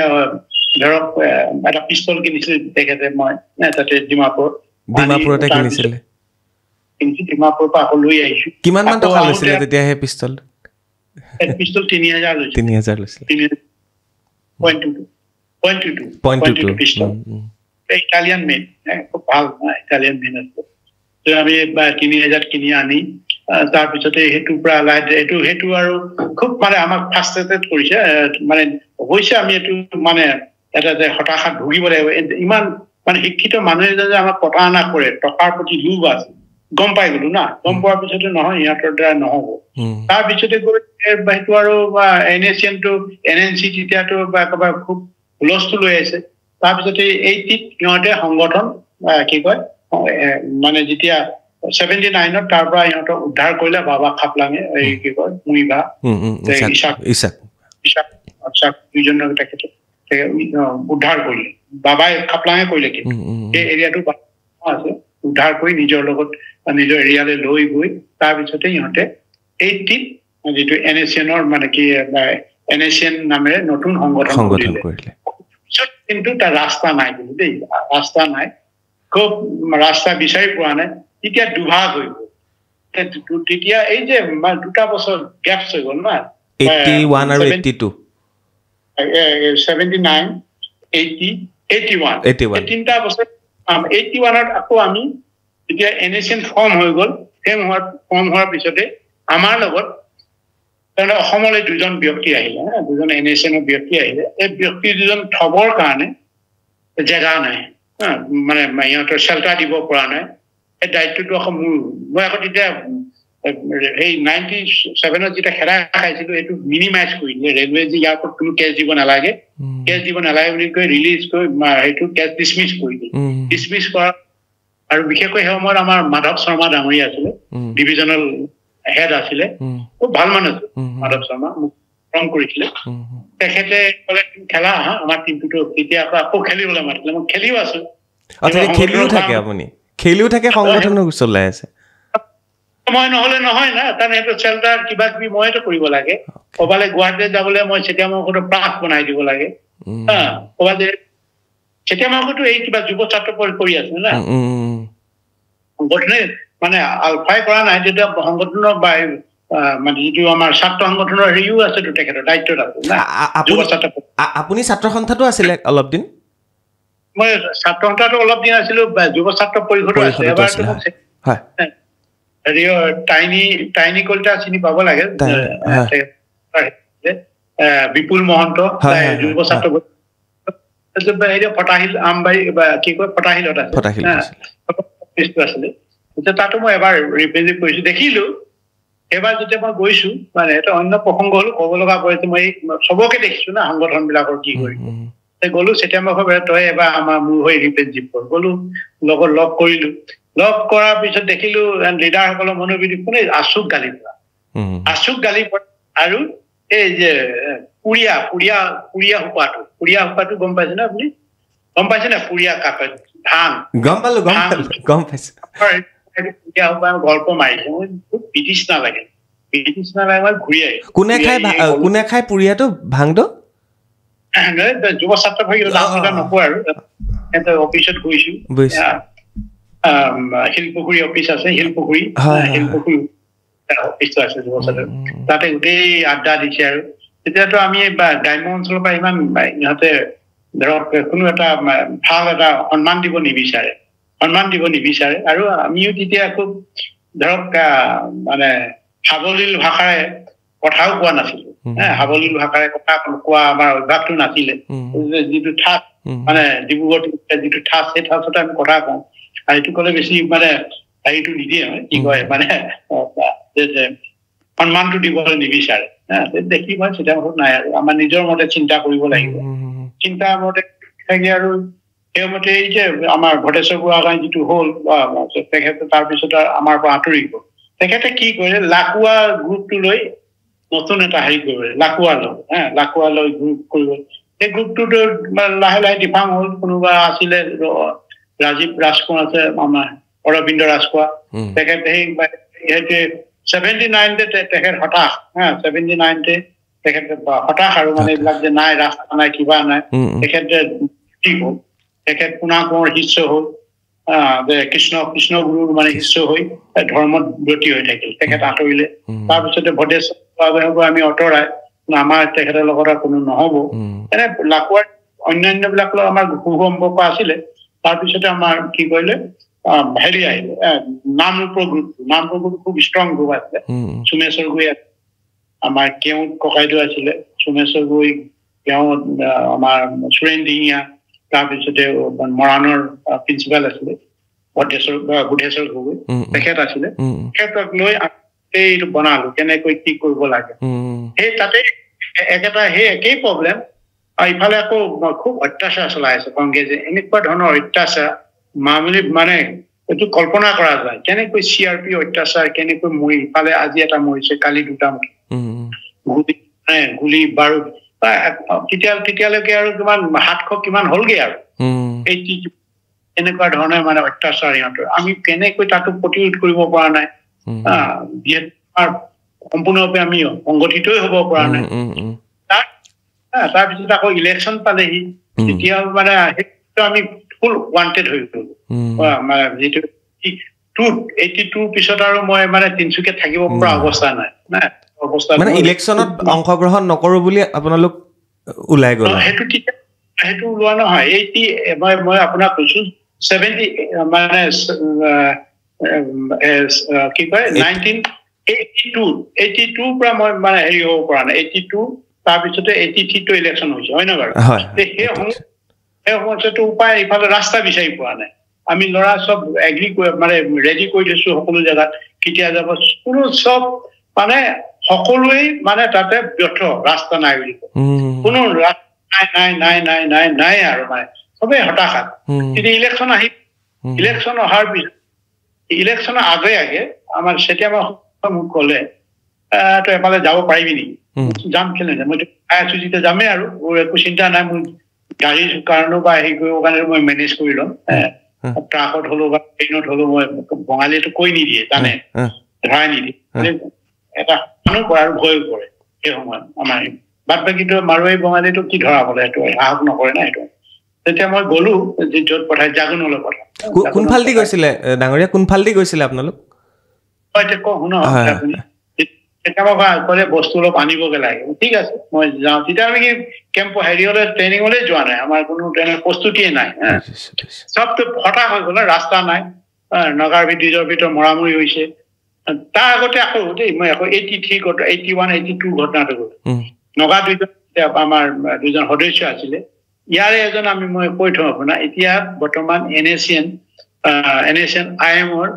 ধৰক এটা পিস্তল কিনিছিল তেখেতে মই তাতে ডিমাপুৰতে কিনিছিলে ডিমাপুৰৰ পৰা আকৌ লৈ আহিছো কিমান মান টকা লৈছিলে তেতিয়া সেই পিস্তল 3,000 লৈছিল 3,000 লৈছিল 0.22 পিস্তল ইটালিয়ান মেড খুব ভাল ইটালিয়ান মেড আছে আমি 3,000 কিনি আনি তাৰপিছতে সেইটোৰ পৰা সেইটো আৰু খুব মানে আমাক ফাৰ্ষ্ট্ৰেটেড কৰিছে মানে হৈছে আমি এইটো মানে এটা যে হতাশাত ভুগিব লাগিব ইমান মানে শিক্ষিত মানুহে যে আমাক প্ৰতাৰণা কৰে টকাৰ প্ৰতি লোভ আছে গম পাই গলো না গম পোৱাৰ পিছতে নহয় ইহঁতৰ দ্বাৰা নহব তাৰপিছতে গৈ সেইটো আৰু NNC তেতিয়াতো একেবাৰে খুব হুলস্থুল লৈ আছে তাৰপিছতে 80 সিহঁতে সংগঠন কি কয় মানে যেতিয়া 79 তাৰ পৰা ইহঁতক উদ্ধাৰ কৰিলে বাবা খাপলাঙে এই কি কয় মুইবা ইছাক দুজনক তেখেতে উদ্ধাৰ কৰিলে বাবাই খাপলাঙে কৰিলে কিন্তু সেই এৰিয়াটো আছে উদ্ধাৰ কৰি নিজৰ লগত নিজৰ এৰিয়ালৈ লৈ গৈ তাৰপিছতে ইহঁতে 80 যিটো NSCNৰ মানে কি NSCN নামেৰে নতুন সংগঠন কৰিলে কিন্তু তাৰ ৰাস্তা নাই কিন্তু দেই ৰাস্তা নাই খুব ৰাস্তা বিচাৰি পোৱা নাই তেতিয়া দুভাগ হৈ গ'ল তেতিয়া এই যে দুটা বছৰ গেপছ হৈ গ'ল না 81 আৰু 82 79 80 81 তিনিটা বছৰ 81ত আকৌ আমি যেতিয়া NSCN ফৰ্ম হৈ গ'ল ফৰ্ম হোৱাৰ পিছতে আমাৰ লগত অসমলৈ দুজন ব্যক্তি আহিলে দুজন NSCNৰ ব্যক্তি আহিলে এই ব্যক্তি দুজন থবৰ কাৰণে জেগা নাই মানে ইহঁতৰ চেল্টাৰ দিব পৰা নাই এই দায়িত্বটো আকৌ মই আকৌ তেতিয়া এই 97ত যেতিয়া খেলা খাইছিলো এইটো মিনিমাইজ কৰিলে ৰেলৱে যে ইয়াৰ ওপৰত কোনো কেছ দিব নালাগে বুলি কৈ ৰিলিজ কৰি সেইটো কেছ ডিছমিছ কৰিলে ডিছমিছ কৰা আৰু বিশেষকৈ সেই সময়ত আমাৰ মাধৱ শৰ্মা ডাঙৰীয়া আছিলে ডিভিজনেল হেড আছিলে খুব ভাল মানুহ মাধৱ শৰ্মা ফোন কৰিছিলে তেখেতে ক'লে খেলা আমাৰ টিমটো তেতিয়া আকৌ খেলিবলৈ মাতিলে মই খেলিও আছো খেলিও থাকে সংগঠনৰ চলাই আছে মই নহলে নহয় না কাৰণ সেইটো চেল্টাৰ কিবা কিবি মইতো কৰিব লাগে ক'বালে গুৱাহাটীত যাবলৈ মই তেতিয়া মই প্ৰাস বনাই দিব লাগে ক'বালে তেতিয়া মই এই কিবা যুৱ ছাত্ৰ কৰি আছো না সংগঠনে মানে আলফাই কৰা নাই যেতিয়া সংগঠনৰ মানে যিটো আমাৰ ছাত্ৰ সংগঠনৰ হেৰিও আছে তেখেতৰ দায়িত্বত আছে না আপুনি ছাত্ৰ সন্থাটো আছিলে অলপ দিন মই ছাত্ৰ সন্থাটো অলপ দিন আছিলো যুৱ ছাত্ৰ পৰিষদো আছে এবাৰ হেৰি টাইনি কলিতা চিনি পাব লাগে বিপুল মহন্ত যুৱ ছাত্ৰ ফটাহিল আমবাৰী কি কয় ফটাহিলত আছিলে তেতিয়া তাতো মই এবাৰ ৰিপ্ৰেজেণ্ট কৰিছো দেখিলো এবাৰ যেতিয়া মই গৈছো মানে এটা অন্য প্ৰসংগ হলো ক'ব লগা পৰে মই চবকে দেখিছো না সংগঠন বিলাকৰ কি কৰি গ'লো তেতিয়া মই ভাবে তই এবাৰ আমাৰ মোৰ হৈ ৰিপ্ৰেজেণ্ট কৰ গ'লো লগত লগ কৰিলো লগ কৰাৰ পিছত দেখিলো লিডাৰসকলৰ মনোবিধি কোনে আচুক গালি পৰা আৰু এই যে পুৰিয়া সোপাটো গম পাইছে না আপুনি গম পাইছে না পুৰিয়া কাপে ধান গম পাইছো গল্প মাৰিছে মই খুব বিতৃষ্ণা লাগে মই ঘূৰি আহিছো কোনে খাই পুৰিয়াটো ভাংটো যুৱ ছাত্ৰ নকওঁ আৰু অফিচত গৈছো শিলপুখুৰী অফিচ আছে শিলপুখুৰী অফিচটো আছে যুৱ ছাত্ৰ তাতে গোটেই আড্ডা দিছে আৰু তেতিয়াতো আমি গ্ৰাম্য অঞ্চলৰ পৰা ইমান ইহঁতে ধৰক কোনো এটা ভাল এটা সন্মান দিব নিবিচাৰে আৰু আমিও তেতিয়া খুব ধৰক মানে সাৱলীল ভাষাৰে কথাও কোৱা নাছিলো সাৱলীল ভাষাৰে কথা কোৱা আমাৰ অভ্যাসটো নাছিলে যিটো ঠাচ মানে ডিব্ৰুগড় যিটো ঠাচ সেই ঠাচতে আমি কথা কওঁ আৰু এইটো ক'লে বেছি মানে হেৰিটো নিদিয়ে কি কয় মানে সন্মানটো দিবলৈ নিবিচাৰে দেখি মই চিন্তা নাই আৰু আমাৰ নিজৰ মতে চিন্তা কৰিব লাগিব চিন্তা মতে থাকে আৰু সেইমতে এই যে আমাৰ ভটেশ্বৰ বুঢ়াগোহাঁই যিটো হ'ল তেখেতে তাৰপিছত আমাৰ পৰা আঁতৰি গ'ল তেখেতে কি কৰিলে লাকুৱা গ্ৰুপটো লৈ নতুন এটা হেৰি কৰিব লাকুৱা লৈ গ্ৰুপ কৰিব সেই গ্ৰুপটোতো লাহে লাহে ডিফাৰ্ম হ'ল কোনোবা আছিলে ৰাজীৱ ৰাজখোৱা আছে আমাৰ অৰবিন্দ ৰাজখোৱা তেখেতে সেই 79 তেখেত হতাশ 79 তেখেতে হতাশ আৰু মানে এইবিলাক যে নাই ৰাস্তা নাই কিবা নাই তেখেতে কি হ'ল তেখেত পুনা কোঁৱৰ শিষ্য হ'ল যে কৃষ্ণ গুৰুৰ মানে শিষ্য হৈ ধৰ্মত ব্ৰতী হৈ থাকিল তেখেত আঁতৰিলে তাৰপিছতে ভটেশ্বৰ আমি আঁতৰাই আমাৰ তেখেতৰ লগত কোনো নহব এনে লাকুৱাৰ অন্যান্য বিলাকৰ আমাৰ সুসম্পৰ্ক আছিলে তাৰপিছতে আমাৰ কি কৰিলে হেৰি আহিলে নামৰূপৰ গ্ৰুপ খুব ষ্ট্ৰং গ্ৰুপ আছিলে সোমেশ্বৰ গগৈ আমাৰ কেওঁত ককাইদেউ আছিলে সোমেশ্বৰ গগৈ কেওঁত আমাৰ সুৰেণ দিহিঙীয়া তাৰপিছতে মৰাণৰ প্ৰিন্সিপাল আছিলে বুধেশ্বৰ গগৈ তেখেত আছিলে তেখেতক লৈ এইটো বনালো কেনেকৈ কি কৰিব লাগে সেই তাতে সেই একেই প্ৰব্লেম ইফালে আকৌ খুব অত্যাচাৰ চলাই আছে কংগ্ৰেছে এনেকুৱা ধৰণৰ অত্যাচাৰ মামুলি মানে এইটো কল্পনা কৰা যায় কেনেকৈ CRP অত্যাচাৰ কেনেকৈ মৰি ইফালে আজি এটা মৰিছে কালি দুটা গুলি বাৰুদ তেতিয়ালৈকে আৰু কিমান 700 কিমান হ'লগে আৰু এই এনেকুৱা ধৰণে মানে অত্যাচাৰ সিহঁতৰ আমি কেনেকৈ তাতো প্ৰতিৰোধ কৰিব পৰা নাই সম্পূৰ্ণৰূপে আমি সংগঠিতই হ'ব পৰা নাই তাৰপিছত আকৌ ইলেকশ্যন পালেহি তেতিয়া মানে আমি ফুল ৱান্টেড হৈ গ'লো মানে যিটো 82 পিছত আৰু মই মানে তিনচুকীয়াত থাকিব পৰা অৱস্থা নাই মানে ইলেকশ্যনত অংশগ্ৰহণ নকৰো বুলি আপোনালোক ওলাই গ'ল সেইটো ওলোৱা নহয় 80 মই আপোনাক কৈছো 70 মানে কি কয় 1982 পৰা মই মানে হেৰি হ'ব পৰা নাই 82 তাৰপিছতে 83 টো ইলেকশ্যন হৈছে হয় নে বাৰু সেই সময়তো উপায় ইফালে ৰাস্তা বিচাৰি পোৱা নাই আমি ল'ৰা সব এগ্ৰি মানে ৰেডি কৰি দিছো সকলো জেগাত কেতিয়া যাব কোনো সব মানে সকলোৱে মানে তাতে ব্যৰ্থ ৰাস্তা নাই বুলি কোনো নাই আৰু মানে সবে হতাশাত কিন্তু ইলেকশ্যন অহাৰ পিছত ইলেকশ্যনৰ আগে আমাৰ তেতিয়া মোক ক'লে তই এফালে যাব পাৰিবি নেকি যাম কেলে মইতো আছো যেতিয়া যামেই আৰু একো চিন্তা নাই মোৰ গাড়ীৰ কাৰণেও বা হেৰি কৰিবৰ কাৰণে মই মেনেজ কৰি ল'ম ট্ৰাকত হলেও বা ট্ৰেইনত হলেও মই বঙালীটো কৈ নিদিয়ে জানে ধৰাই নিদিয়ে এটা মানুহ কৰে আৰু ভয় কৰে সেই সময়ত আমাৰ বাদ বাকীটো মাৰোৱাৰী বঙালীটো কি ধৰা বলে এইটো সাহস নকৰে না এইটো তেতিয়া মই গ'লো য'ত পঠাই জাগোনলৈ পঠাই কোনফালদি গৈছিলে ডাঙৰীয়া কোনফালদি গৈছিলে আপোনালোক এতিয়া কওঁ শুন আপুনি কেতিয়াবা ক'লে বস্তু অলপ আনিবগে লাগে ঠিক আছে মই যাওঁ তেতিয়া আমি কেম্প হেৰিয়লে ট্ৰেইনিঙলৈ যোৱা নাই আমাৰ কোনো ট্ৰেইনিং প্ৰস্তুতিয়ে নাই সবটো ফটা হৈ গ'ল ৰাস্তা নাই নগাৰ ব্ৰিজৰ ভিতৰত মৰামৰি হৈছে তাৰ আগতে আকৌ মই আকৌ 83 81 82 ঘটনাটো গ'ল নগা দুজন আমাৰ দুজন সদস্য আছিলে ইয়াৰে এজন আমি মই কৈ থওঁ আপোনাৰ এতিয়া বৰ্তমান NACN IMৰ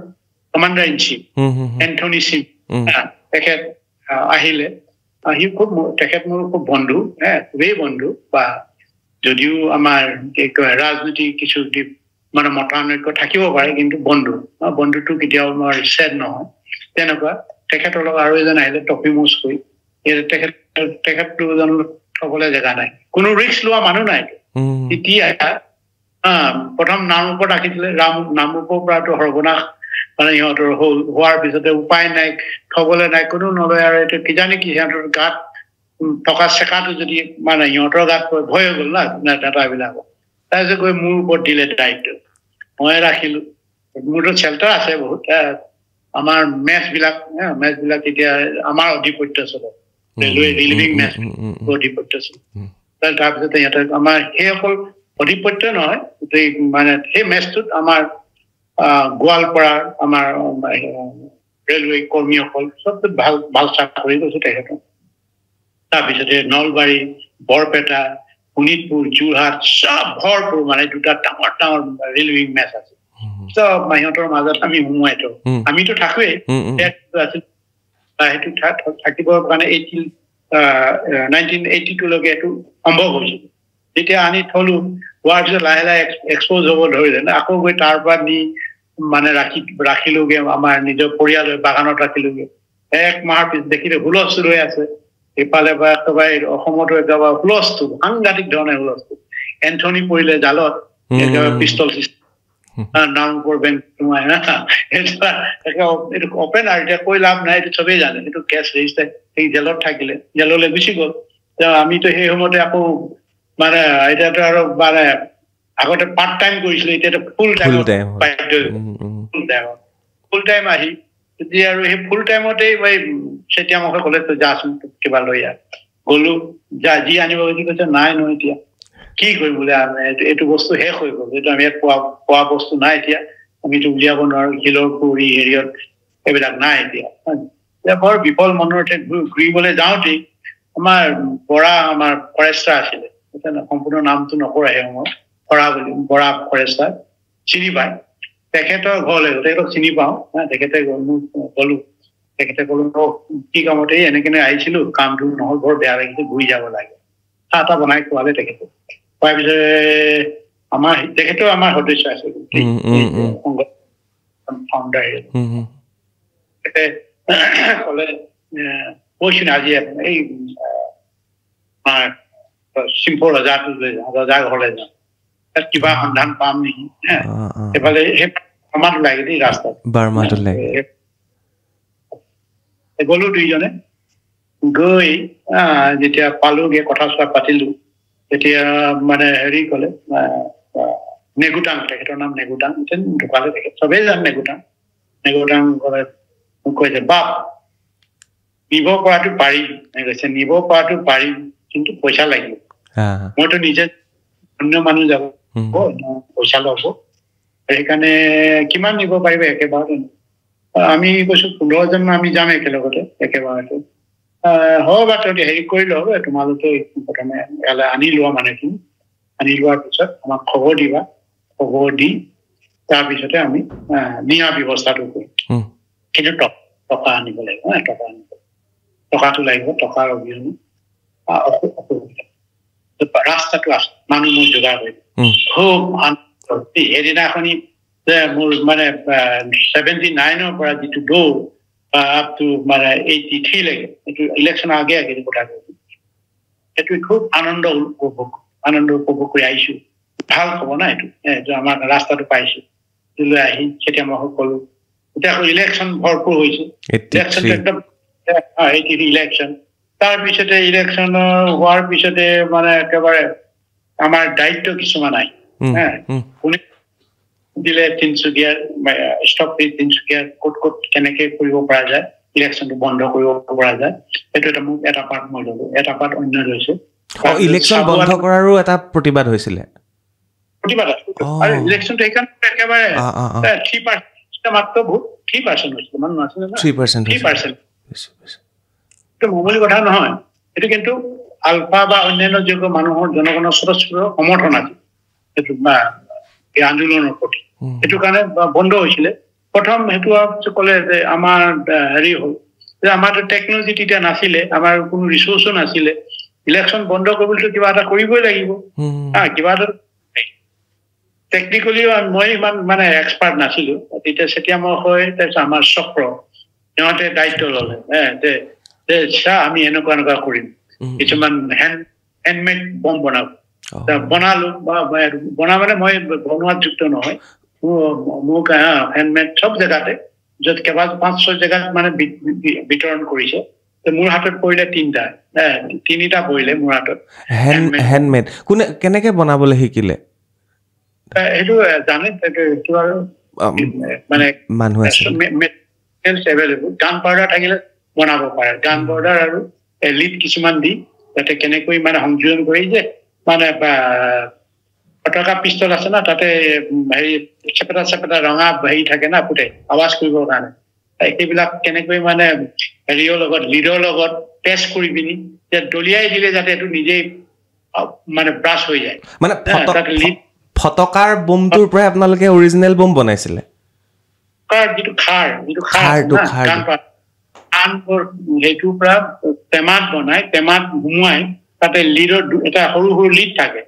commander in chief Anthony Singh তেখেত আহিলে আহি খুব তেখেত মোৰ খুব বন্ধু খুবেই বন্ধু বা যদিও আমাৰ ৰাজনীতি কিছু মানে মতানৈক্য থাকিব পাৰে কিন্তু বন্ধুটো কেতিয়াও আমাৰ চেড নহয় তেনেকুৱা তেখেতৰ লগত আৰু এজন আহিলে টপিমুছ কৈ তেখেতটো থবলৈ জেগা নাই কোনো ৰিস্ক লোৱা মানুহ নাই এতিয়া প্ৰথম নামৰূপত ৰাখিছিলে নামৰূপৰ পৰাটো সৰ্বনাশ মানে সিহঁতৰ হোৱাৰ পিছতে উপায় নাই থবলৈ নাই কোনো নলয় আৰু এইটো কিজানি কি সিহঁতৰ গাত থকা চেকাটো যদি মানে সিহঁতৰ গাত ভয় হৈ গ'ল না ডাটাবিলাকৰ তাৰপিছত গৈ মোৰ ওপৰত দিলে দায়িত্ব মই ৰাখিলো মোৰতো চেল্টাৰ আছে বহুত আমাৰ মেচবিলাক এতিয়া আমাৰ অধিপত্য চলে ৰেলৱে ৰিলিভিং মেচ অধিপত্য চলে তাৰপিছতে সিহঁতে আমাৰ সেই অকল অধিপত্য নহয় মানে সেই মেচটোত আমাৰ গোৱালপাৰা আমাৰ ৰেলৱে কৰ্মীসকল চবটো ভাল চাকৰি কৰিছে তেখেতৰ তাৰপিছতে নলবাৰী বৰপেটা শোণিতপুৰ যোৰহাট চব ভৰপুৰ মানে দুটা ডাঙৰ ৰেলৱে মেচ আছে চব সিহঁতৰ মাজত আমি সোমোৱাই থওঁ আমিতো থাকোৱেই সেইটো থাকিবৰ কাৰণে 1982 লৈকে এইটো সম্ভৱ হৈছিল যেতিয়া আনি থলো হোৱাৰ পিছত লাহে লাহে এক্সপ'জ হ'ব ধৰিলে আকৌ গৈ তাৰ পৰা নি মানে ৰাখিলোগে আমাৰ নিজৰ পৰিয়ালৰ বাগানত ৰাখিলোগে এক মাহৰ পিছত দেখিলে হুলস্থুল হৈ আছে ইফালে বা একেবাৰে অসমতো একেবাৰে হুলস্থুল সাংঘাতিক ধৰণে হুলস্থুল এন্থনি পৰিলে জালত একেবাৰে পিষ্টল নামৰূপৰ বেংক সোমাই এইটো অপেন আৰু এতিয়া কৈ লাভ নাই এইটো চবেই জানে এইটো কেছ ৰেজিষ্টাৰ সেই জেলত থাকিলে জেললৈ গুচি গ'ল আমিতো সেই সময়তে আকৌ মানে এতিয়াতো আৰু মানে আগতে পাৰ্ট টাইম কৰিছিলো এতিয়াতো ফুল টাইম আহি তেতিয়া আৰু সেই ফুল টাইমতেই চেতিয়া মুখে ক'লে তই যাচোন কিবা লৈ আহ গ'লো যি আনিব বুলি কৈছে নাই নহয় এতিয়া কি কৰিম বোলে এইটো বস্তু শেষ হৈ গ'ল এইটো আমি ইয়াত পোৱা বস্তু নাই এতিয়া আমিতো উলিয়াব নোৱাৰো শিলৰ পুৰি হেৰিয়ত এইবিলাক নাই এতিয়া বৰ বিফল মনতে ঘূৰিবলৈ যাওঁতেই আমাৰ আমাৰ ফৰেষ্টাৰ আছিলে সম্পূৰ্ণ নামটো নকৰা সেই সময়ত বৰা ফৰেষ্টাৰ চিনি পায় তেখেতৰ ঘৰলৈ তেখেতক চিনি পাওঁ তেখেতে গ'লো তেখেতে ক'লো কি কামতে এনেকেনে আহিছিলো কামটো নহ'ল বৰ বেয়া লাগিছে ঘূৰি যাব লাগে চাহ এটা বনাই খোৱালে তেখেতে খোৱাৰ পিছত তেখেতেও আমাৰ সদস্য আছিল ফাউণ্ডাৰ তেখেতে ক'লে কৈছোন আজি এই আমাৰ চিম্পল ৰজা ঘৰলৈ যাওঁ তাত কিবা সন্ধান পাম নেকি সেইফালে সেই বাৰ্মাটো লাগে দেই ৰাস্তাত গ'লো দুইজনে গৈ যেতিয়া পালোগে কথা চোৱা পাতিলো তেতিয়া মানে হেৰি ক'লে নেগুটাং তেখেতৰ নাম নেগুটাং ঢুকালে তেখেত চবেই জানে নেগুটাং ক'লে মোক কৈছে বাপ নিব পৰাটো পাৰিম কিন্তু পইচা লাগিব মইতো নিজে অন্য মানুহ যাব পইচা ল'ব সেইকাৰণে কিমান নিব পাৰিব একেবাৰতে আমি কৈছো 15 জন আমি যাম একেলগতে একেবাৰতে হ'ব বা তই হেৰি কৰি লওঁ তোমালোকে প্ৰথমে ইয়ালৈ আনি লোৱা মানুহখিনি আনি লোৱাৰ পিছত আমাক খবৰ দিবা খবৰ দি তাৰপিছতে আমি নিয়া ব্যৱস্থাটো কৰিম কিন্তু টকা আনিব লাগিব টকাটো লাগিব টকাৰ অবিহনে ৰাস্তাটো আছে মানুহ মই যোগাৰ কৰিম খুব সেইদিনাখনি মোৰ মানে 79ৰ পৰা যিটো দৌৰ আপ টু মানে 83 লৈকে এইটো ইলেকশ্যনৰ আগে কথা কৈছো সেইটো খুব আনন্দ উপভোগ কৰি আহিছো ভাল খবৰ না এইটো আমাৰ ৰাস্তাটো পাইছো লৈ আহি তেতিয়া মই ক'লো এতিয়া আকৌ ইলেকশ্যন ভৰপূৰ হৈছে ইলেকশ্যন তাৰপিছতে ইলেকশ্যনৰ হোৱাৰ পিছতে মানে একেবাৰে আমাৰ দায়িত্ব কিছুমান আহি কোনে দিলে তিনচুকীয়াৰ ক'ত কেনেকে কৰিব পৰা যায় ইলেকশ্যনটো বন্ধ কৰিব পৰা যায় সেইটো এটা পাৰ্ট মই ল'লো এটা পাৰ্ট অন্য লৈছে ইলেকশ্যন বন্ধ কৰাৰো এটা প্ৰতিবাদ হৈছিলে প্ৰতিবাদ আৰু ইলেকশ্যনটো এইকাৰণে একেবাৰে 3% মাত্ৰ ভোট 3% হৈছিলে মানুহ নাছিলে না 3% এইটো মামুলি কথা নহয় এইটো কিন্তু আলফা বা অন্যান্য যিবোৰ মানুহৰ জনগণৰ স্বতঃস্ফূৰ্ত সমৰ্থন আছে এইটো এই আন্দোলনৰ প্ৰতি এইটো কাৰণে বন্ধ হৈছিলে প্ৰথম সেইটো ক'লে যে আমাৰ হেৰি হ'ল যে আমাৰ টেকনলজি তেতিয়া নাছিলে আমাৰ কোনো ৰিচোৰ্চো নাছিলে ইলেকশ্যন বন্ধ কৰিবলৈ কিবা এটা কৰিবই লাগিব কিবা এটা টেকনিকেলি মই ইমান মানে এক্সপাৰ্ট নাছিলো তেতিয়া চেতিয়া মই হয় তাৰপিছত আমাৰ চক্ৰ সিহঁতে দায়িত্ব ল'লে যে আমি এনেকুৱা কৰিম কিছুমান হেণ্ডমেড বম বনালো বনা মানে মই বনোৱাত যুক্ত নহয় মোক হেণ্ডমেড চব জেগাতে য'ত কেইবা 5-6 জেগাত মানে বিতৰণ কৰিছে মোৰ হাতত পৰিলে 3টা পৰিলে মোৰ হাতত হেণ্ডমেড কোনে কেনেকে বনাবলৈ শিকিলে এইটো জানে এইটো আৰু মানে মানুহ আছে এভেইলেবল গান পাউডাৰ থাকিলে বনাব পাৰে গান পাউডাৰ আৰু লিড কিছুমান দি তাতে কেনেকৈ মানে সংযোজন কৰি যে মানে পতাকা পিষ্টল আছে না তাতে হেৰি চেপেটা ৰঙা হেৰি থাকে না ফুটে আৱাজ কৰিবৰ কাৰণে এইবিলাক কেনেকৈ মানে হেৰিৰ লগত লিডৰ লগত টেষ্ট কৰি পিনি যে দলিয়াই দিলে যাতে এইটো নিজেই মানে ব্ৰাছ হৈ যায় মানে ফটকাৰ বোমটোৰ পৰা আপোনালোকে অৰিজিনেল বোম বনাইছিলে যিটো খাৰ সেইটোৰ পৰা টেমাত বনাই টেমাত সুমুৱাই তাতে লিডৰ এটা সৰু সৰু লিড থাকে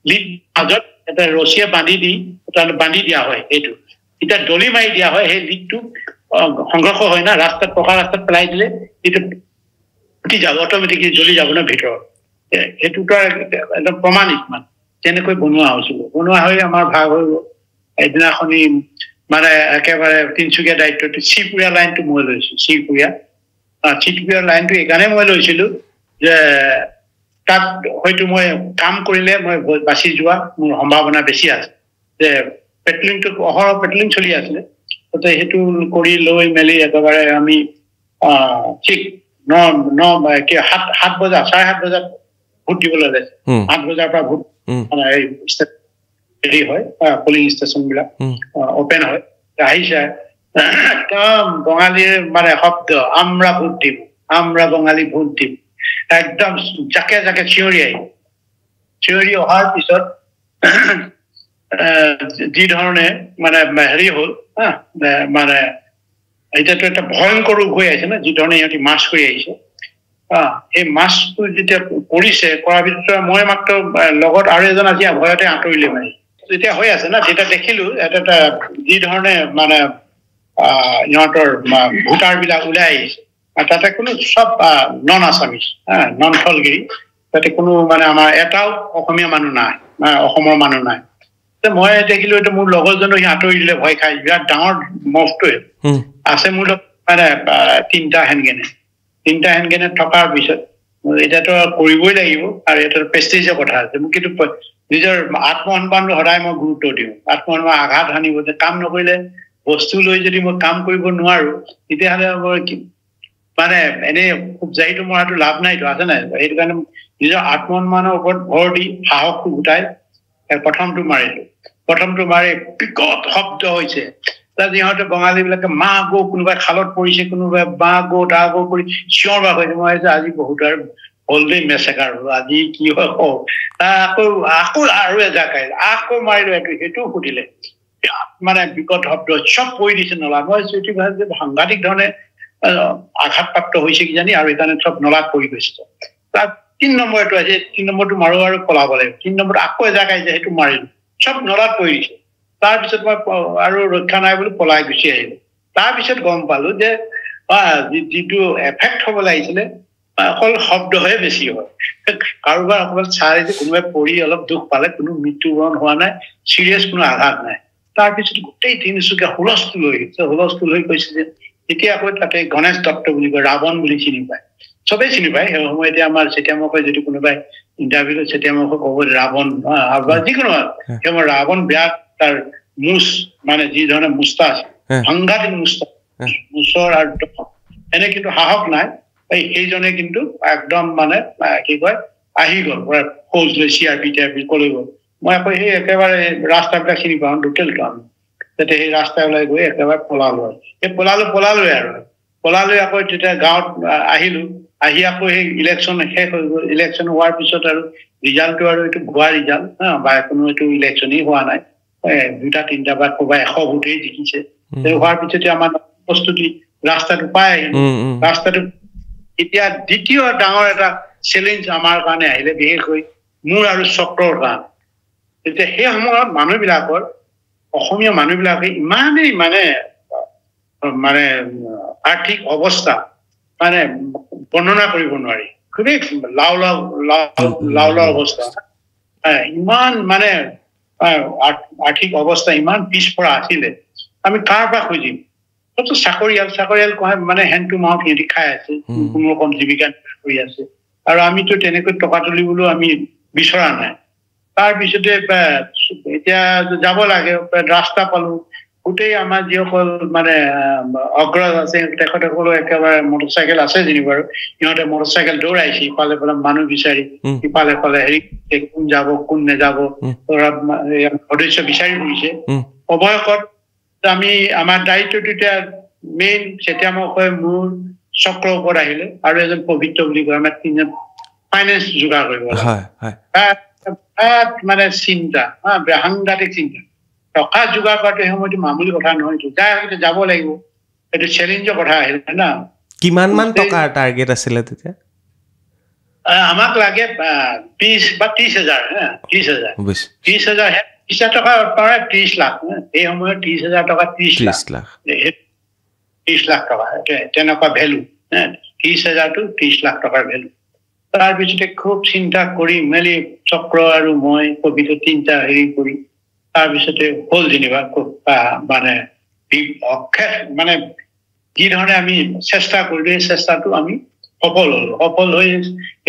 লিড মাজত এটা ৰছীয়ে বান্ধি দিয়া হয় এইটো এতিয়া দলি মাৰি দিয়া হয় সেই লিডটো সংঘৰ্ষ হয় না ৰাস্তাত পকা ৰাস্তাত পেলাই দিলে এইটো ফুটি যাব অট'মেটিকলি জ্বলি যাব না ভিতৰত সেইটোতো একদম প্ৰমাণিক মানে তেনেকৈ বনোৱা হৈছিল বনোৱা হৈ আমাৰ ভাগ হৈ গ'ল এদিনাখনি মানে একেবাৰে তিনচুকীয়া দায়িত্বটো চিপুৰীয়া লাইনটো মই লৈছো চিপুৰীয়া লাইনটো এইকাৰণে মই লৈছিলো যে তাত হয়তো মই কাম কৰিলে মই বাচি যোৱা মোৰ সম্ভাৱনা বেছি আছে যে পেট্ৰলিংটো অহৰহ পেট্ৰলিং চলি আছিলে গতিকে সেইটো কৰি লৈ মেলি একেবাৰে আমি ঠিক 7 বজা 7:30 বজাত ভোট দিবলৈ ওলাইছে 8 বজাৰ পৰা ভোট মানে হেৰি হয় পলিং ষ্টেচন বিলাক অপেন হয় আহিছে একদম বঙালীৰ মানে শব্দ আমৰা ভোট দিম আমৰা বঙালী ভোট দিম একদম জাকে জাকে চিঞৰি অহাৰ পিছত যি ধৰণে মানে হেৰি হ'ল মানে এতিয়াতো এটা ভয়ংকৰ ৰূপ হৈ আহিছে না যি ধৰণে সিহঁতি মাৰ্চ কৰি আহিছে এই মাছটো যেতিয়া কৰিছে কৰাৰ ভিতৰত মই মাত্ৰ লগত আৰু এজন আজি ভয়তে আঁতৰিলে মানে যেতিয়া হৈ আছে না তেতিয়া দেখিলো এটা যি ধৰণে মানে ইহঁতৰ ভোটাৰ বিলাক ওলাই আহিছে আৰু তাতে কোনো চব নন আছামিজ নন ফলগিৰি তাতে কোনো মানে আমাৰ এটাও অসমীয়া মানুহ নাই অসমৰ মানুহ নাই মই দেখিলো এইটো মোৰ লগৰজনো সি আঁতৰি দিলে ভয় খাই বিৰাট ডাঙৰ মফটোৱে আছে মোৰ লগত মানে 3টা হেনগেনে থকাৰ পিছত এতিয়াতো কৰিবই লাগিব আৰু এটা প্ৰেষ্টিজৰ কথা আছে মোক কিন্তু নিজৰ আত্মসন্মানটো সদায় মই গুৰুত্ব দিওঁ আত্মসন্মান আঘাত সানিব যে কাম নকৰিলে বস্তু লৈ যদি মই কাম কৰিব নোৱাৰো তেতিয়াহ'লে মই মানে এনেই খুব জাহিটো মৰাটো লাভ নাইতো আছে নাই সেইটো কাৰণে নিজৰ আত্মসন্মানৰ ওপৰত ভৰ দি সাহসটো গোটাই প্ৰথমটো মাৰি বিকট শব্দ হৈছে তাত ইহঁতে বঙালী বিলাকে মা গৌ কোনোবাই খালত পৰিছে কোনোবাই বা গৌ তা গৌ কৰি চিঞৰ বাক হৈছে মই আজি বহুত আৰু হল দেই মেচেকাৰ আজি কি হয় আকৌ আৰু এজাক আহিলে আকৌ মাৰিলো সেইটোও সুধিলে মানে বিকট শব্দ চব পৰি দিছে নলা মই সাংঘাতিক ধৰণে আঘাতপ্ৰাপ্ত হৈছে কিজানি আৰু সেইকাৰণে চব নলাত পৰি গৈছে তাত 3 নম্বৰটো আছে 3 নম্বৰটো মাৰো আৰু পলাব লাগিব 3 নম্বৰটো আকৌ এজাক আহিছে সেইটো মাৰিলো চব নলাত পৰি দিছে তাৰপিছত মই আৰু ৰক্ষা নাই বুলি পলাই গুচি আহিলো তাৰপিছত গম পালো যে যিটো এফেক্ট হ'ব লাগিছিলে অকল শব্দহে বেছি হয় কাৰোবাৰ অকমান চাই যে কোনোবাই পৰি অলপ দুখ পালে কোনো মৃত্যুবৰণ হোৱা নাই চিৰিয়াছ কোনো আঘাত নাই তাৰপিছত গোটেই তিনিচুকীয়া হুলস্থুল হৈ কৈছে যে এতিয়া আকৌ তাতে গণেশ দত্ত বুলি কয় ৰাৱণ বুলি চিনি পায় চবেই চিনি পায় সেই সময়তে আমাৰ চেতিয়ামুখে যদি কোনোবাই ইণ্টাৰভিউত চেতিয়ামুখে ক'ব ৰাৱণ যিকোনো সেই ৰাৱণ বেয়া তাৰ মুচ মানে যি ধৰণে মুস্তা আছে সাংঘাতিক মুচৰ আৰু এনে কিন্তু সাহস নাই সেইজনে কিন্তু একদম মানে কি কয় আহি গ'ল ফৌজ লৈ CRP কলৈ গ'ল মই আকৌ সেই একেবাৰে ৰাস্তাবিলাক চিনি পাওঁ টোটেল কাম তেতিয়া সেই ৰাস্তা ওলাই গৈ একেবাৰে পলালো এই পলালো আৰু পলালৈ আকৌ তেতিয়া গাঁৱত আহিলো আহি আকৌ সেই ইলেকশ্যন শেষ হৈ গ'ল ইলেকশ্যন হোৱাৰ পিছত আৰু ৰিজাল্টটো আৰু এইটো ভুৱা ৰিজাল্ট বা কোনো এইটো ইলেকশ্যনেই হোৱা নাই 2টা 3টা বা ক'বা 100 ভোটেই জিকিছে হোৱাৰ পিছতে আমাৰ প্ৰস্তুতি ৰাস্তাটো পাই আহিলো ৰাস্তাটো এতিয়া দ্বিতীয় ডাঙৰ এটা চেলেঞ্জ আমাৰ কাৰণে আহিলে বিশেষকৈ মোৰ আৰু চক্ৰৰ কাৰণে তেতিয়া সেই সময়ত মানুহবিলাকৰ অসমীয়া মানুহবিলাকে ইমানেই মানে আৰ্থিক অৱস্থা মানে বৰ্ণনা কৰিব নোৱাৰি খুবেই লাও অৱস্থা ইমান মানে আৰ্থিক অৱস্থা ইমান পিছপৰা আছিলে আমি কাৰ পৰা খুজিম চাকৰিয়াল মানে হেণ্ড টু মাউথ সিহঁতি খাই আছে কোনো ৰকম জীৱিকা কৰি আছে আৰু আমিতো তেনেকৈ টকা তুলিবলৈ আমি বিচৰা নাই তাৰপিছতে এতিয়া যাব লাগে ৰাস্তা পালো গোটেই আমাৰ যিসকল মানে অগ্ৰজ আছে তেখেতসকলো একেবাৰে মটৰচাইকেল আছে যেনিবা সিহঁতে মটৰচাইকেল দৌৰাইছে ইফালে মানুহ বিচাৰি ইফালে হেৰি কোন যাব কোন নেযাব সদস্য বিচাৰি ফুৰিছে অৱশেষত আমি আমাৰ দায়িত্বটো এতিয়া মেইন যেতিয়া মই মোৰ চক্ৰৰ ওপৰত আহিলে আৰু এজন পবিত্ৰ বুলি কয় আমাৰ 3জন ফাইনেন্স যোগাৰ কৰিব মানে চিন্তা সাংঘাতিক চিন্তা টকা যোগাৰ কৰাটো সেই সময়টো মামুলি কথা নহয় যাব লাগিব এইটো চেলেঞ্জৰ কথা আহিলে না কিমান মান টকাৰ টাৰ্গেট আছিলে তেতিয়া আমাক লাগে 20 বা 30,000 30,000 টকা প্ৰায় 30 লাখ এই সময়ত 30,000 টকা 30 লাখ টকা তেনেকুৱা ভেলু 30,000 to 30 লাখ টকাৰ ভেলু তাৰপিছতে খুব চিন্তা কৰি মেলি চক্ৰ আৰু মই পবিত্ৰ 3টা হেৰি কৰি তাৰপিছতে হ'ল যেনিবা মানে মানে যি ধৰণে আমি চেষ্টা কৰিলো এই চেষ্টাটো আমি সফল হৈ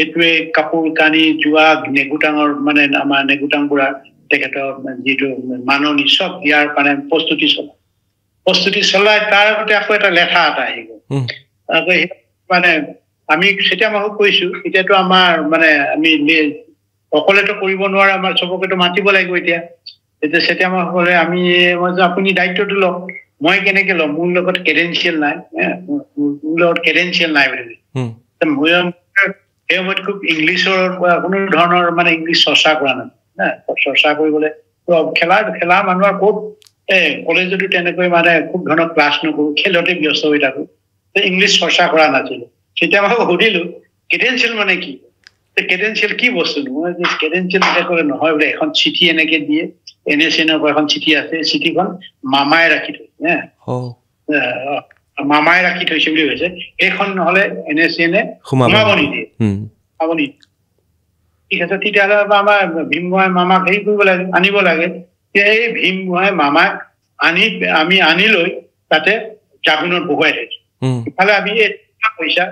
এইটোৱে কাপোৰ কানি যোৱা নেগুটাঙৰ মানে আমাৰ নেগুটাং বুঢ়া তেখেতৰ যিটো মাননি চব দিয়াৰ কাৰণে প্ৰস্তুতি চলাই তাৰ আগতে আকৌ এটা লেঠা এটা আহি গ'ল আকৌ মানে আমি সেটা মই কৈছো এতিয়াতো আমাৰ মানে আমি অকলেতো কৰিব নোৱাৰা আমাৰ চবকেতো মাতিব লাগিব এতিয়া সেটা মই হ'লে আমি আপুনি দায়িত্বটো লওক মই কেনেকে লম মোৰ লগত ক্ৰেডেনশিয়েল নাই বুলি মই খুব ইংলিছৰ কোনো ধৰণৰ মানে ইংলিছ চৰ্চা কৰা নাই চৰ্চা কৰিবলৈ খেলা মানুহৰ খুব কলেজতো তেনেকৈ মানে খুব ধৰণৰ ক্লাছ নকৰো খেলতে ব্যস্ত হৈ থাকো ইংলিছ চৰ্চা কৰা নাছিলো সেটা মই সুধিলো ক্ৰেডেনশিয়েল মানে কি ক্ৰেডেনশিয়েল কি বস্তু ক্ৰেডেনশিয়েল কৰে নহয় বোলে এখন চিঠি এনেকে দিয়ে NSNৰ এখন চিঠি আছে চিঠিখন মামাই ৰাখি থৈছে মামাই ৰাখি থৈছে বুলি কৈছে সেইখন নহলে NSN সোমাব নিদিয়ে ঠিক আছে তেতিয়াহ'লে আমাৰ ভীমগোহাঁই মামাক হেৰি কৰিব লাগে আনিব লাগে এই ভীমগোহাঁই মামাক আমি আনি লৈ তাতে জাগুনত বহুৱাই থৈছো ইফালে আমি পইচা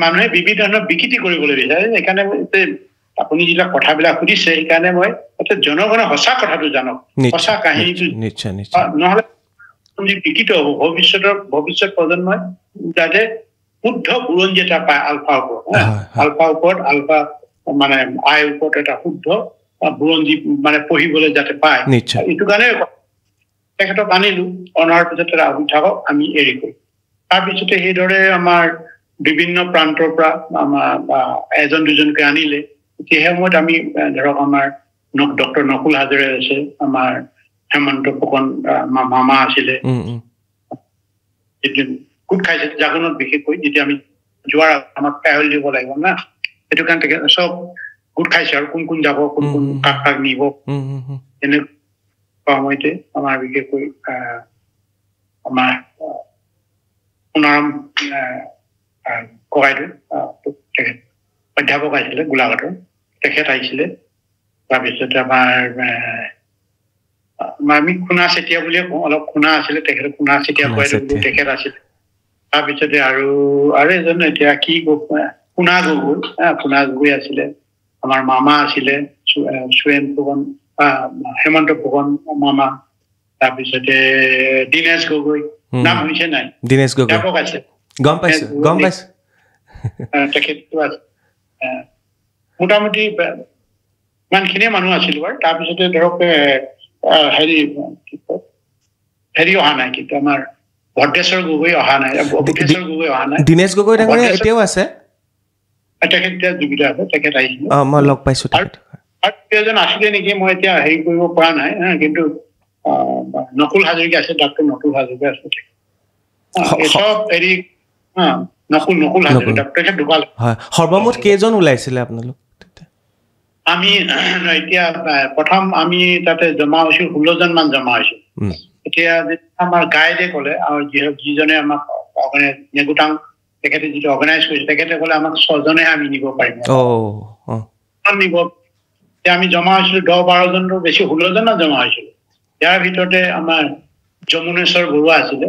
মানুহে বিভিন্ন ধৰণৰ বিকৃতি কৰিবলৈ বিচাৰে সেইকাৰণে আপুনি যিবিলাক কথাবিলাক সুধিছে সেইকাৰণে মই জনগণে সঁচা কথাটো জানক সঁচা কাহিনীটো নহলে বিকৃত হ'ব ভৱিষ্যত প্ৰজন্মই যাতে শুদ্ধ বুৰঞ্জী এটা পায় আলফাৰ ওপৰত আলফা মানে আইৰ ওপৰত এটা শুদ্ধ বুৰঞ্জী মানে পঢ়িবলৈ যাতে পায় এইটো কাৰণে তেখেতক আনিলো অনাৰ পিছত আহি থাকক আমি এৰি কৰিম তাৰপিছতে সেইদৰে আমাৰ বিভিন্ন প্ৰান্তৰ পৰা আমাৰ এজন দুজনকে আনিলে সেই সময়ত আমি ধৰক আমাৰ ডক্টৰ নকুল হাজৰে আছে আমাৰ হেমন্ত ফুকন মামা আছিলে গোট খাইছে জাগনত বিশেষকৈ যেতিয়া আমি যোৱাৰ আমাক পেহল দিব লাগিব না সেইটো কাৰণে চব গোট খাইছে আৰু কোন যাব কোন কাক নিব এনেকুৱা সময়তে আমাৰ বিশেষকৈ আমাৰ সোণাৰাম ককাইদেউ অধ্যাপক আছিলে গোলাঘাটৰ তেখেত আহিছিলে তাৰপিছতে আমাৰ আমি খুনা চেতিয়া বুলিয়ে কওঁ অলপ খুনা আছিলে তেখেত খুনা চেতিয়া ককাইদেউ তেখেত আছিলে তাৰপিছতে আৰু এজন এতিয়া কি খুনা গগৈ আছিলে আমাৰ মামা আছিলে সুৰেন ফুকন হেমন্ত ফুকন মামা তাৰপিছতে দীনেশ গগৈ নাম শুনিছে নাই দীনেশ গগৈ আছে গম পাইছো তেখেতটো আছে মোটামুটি ইমানখিনিয়ে মানুহ আছিল বাৰু তাৰপিছতে ধৰক হেৰি অহা নাই কিন্তু আমাৰ ভদ্ৰেশ্বৰ গগৈ অহা নাই ভদ্ৰেশ্বৰ গগৈ অহা নাই দিনেশ গগৈ ডাঙৰীয়া এতিয়াও আছে তেখেত এতিয়া জীৱিত আছে তেখেত আহিছিল মই লগ পাইছো আৰু এজন আছিলে নেকি মই এতিয়া হেৰি কৰিব পৰা নাই কিন্তু নকুল হাজৰিকা আছে ডক্টৰ নকুল হাজৰিকা আছে এসব হেৰি নকুল হাজৰিকা ডক্টৰ ঢুকাল সৰ্বমুঠ কেইজন ওলাইছিলে আপোনালোক আমি এতিয়া প্ৰথম আমি তাতে জমা হৈছিল 16 জন মান জমা হৈছিল এতিয়া আমাৰ গাইডে ক'লে আৰু যিজনে আমাক নেগুটাং তেখেতে যিটো অৰ্গেনাইজ কৰিছে তেখেতে ক'লে আমাক 6 জনে আমি নিব পাৰিম নিব আমি জমা হৈছিলো 10-12 জনৰ বেছি 16 জন জমা হৈছিল ইয়াৰ ভিতৰতে আমাৰ যমুনেশ্বৰ বৰুৱা আছিলে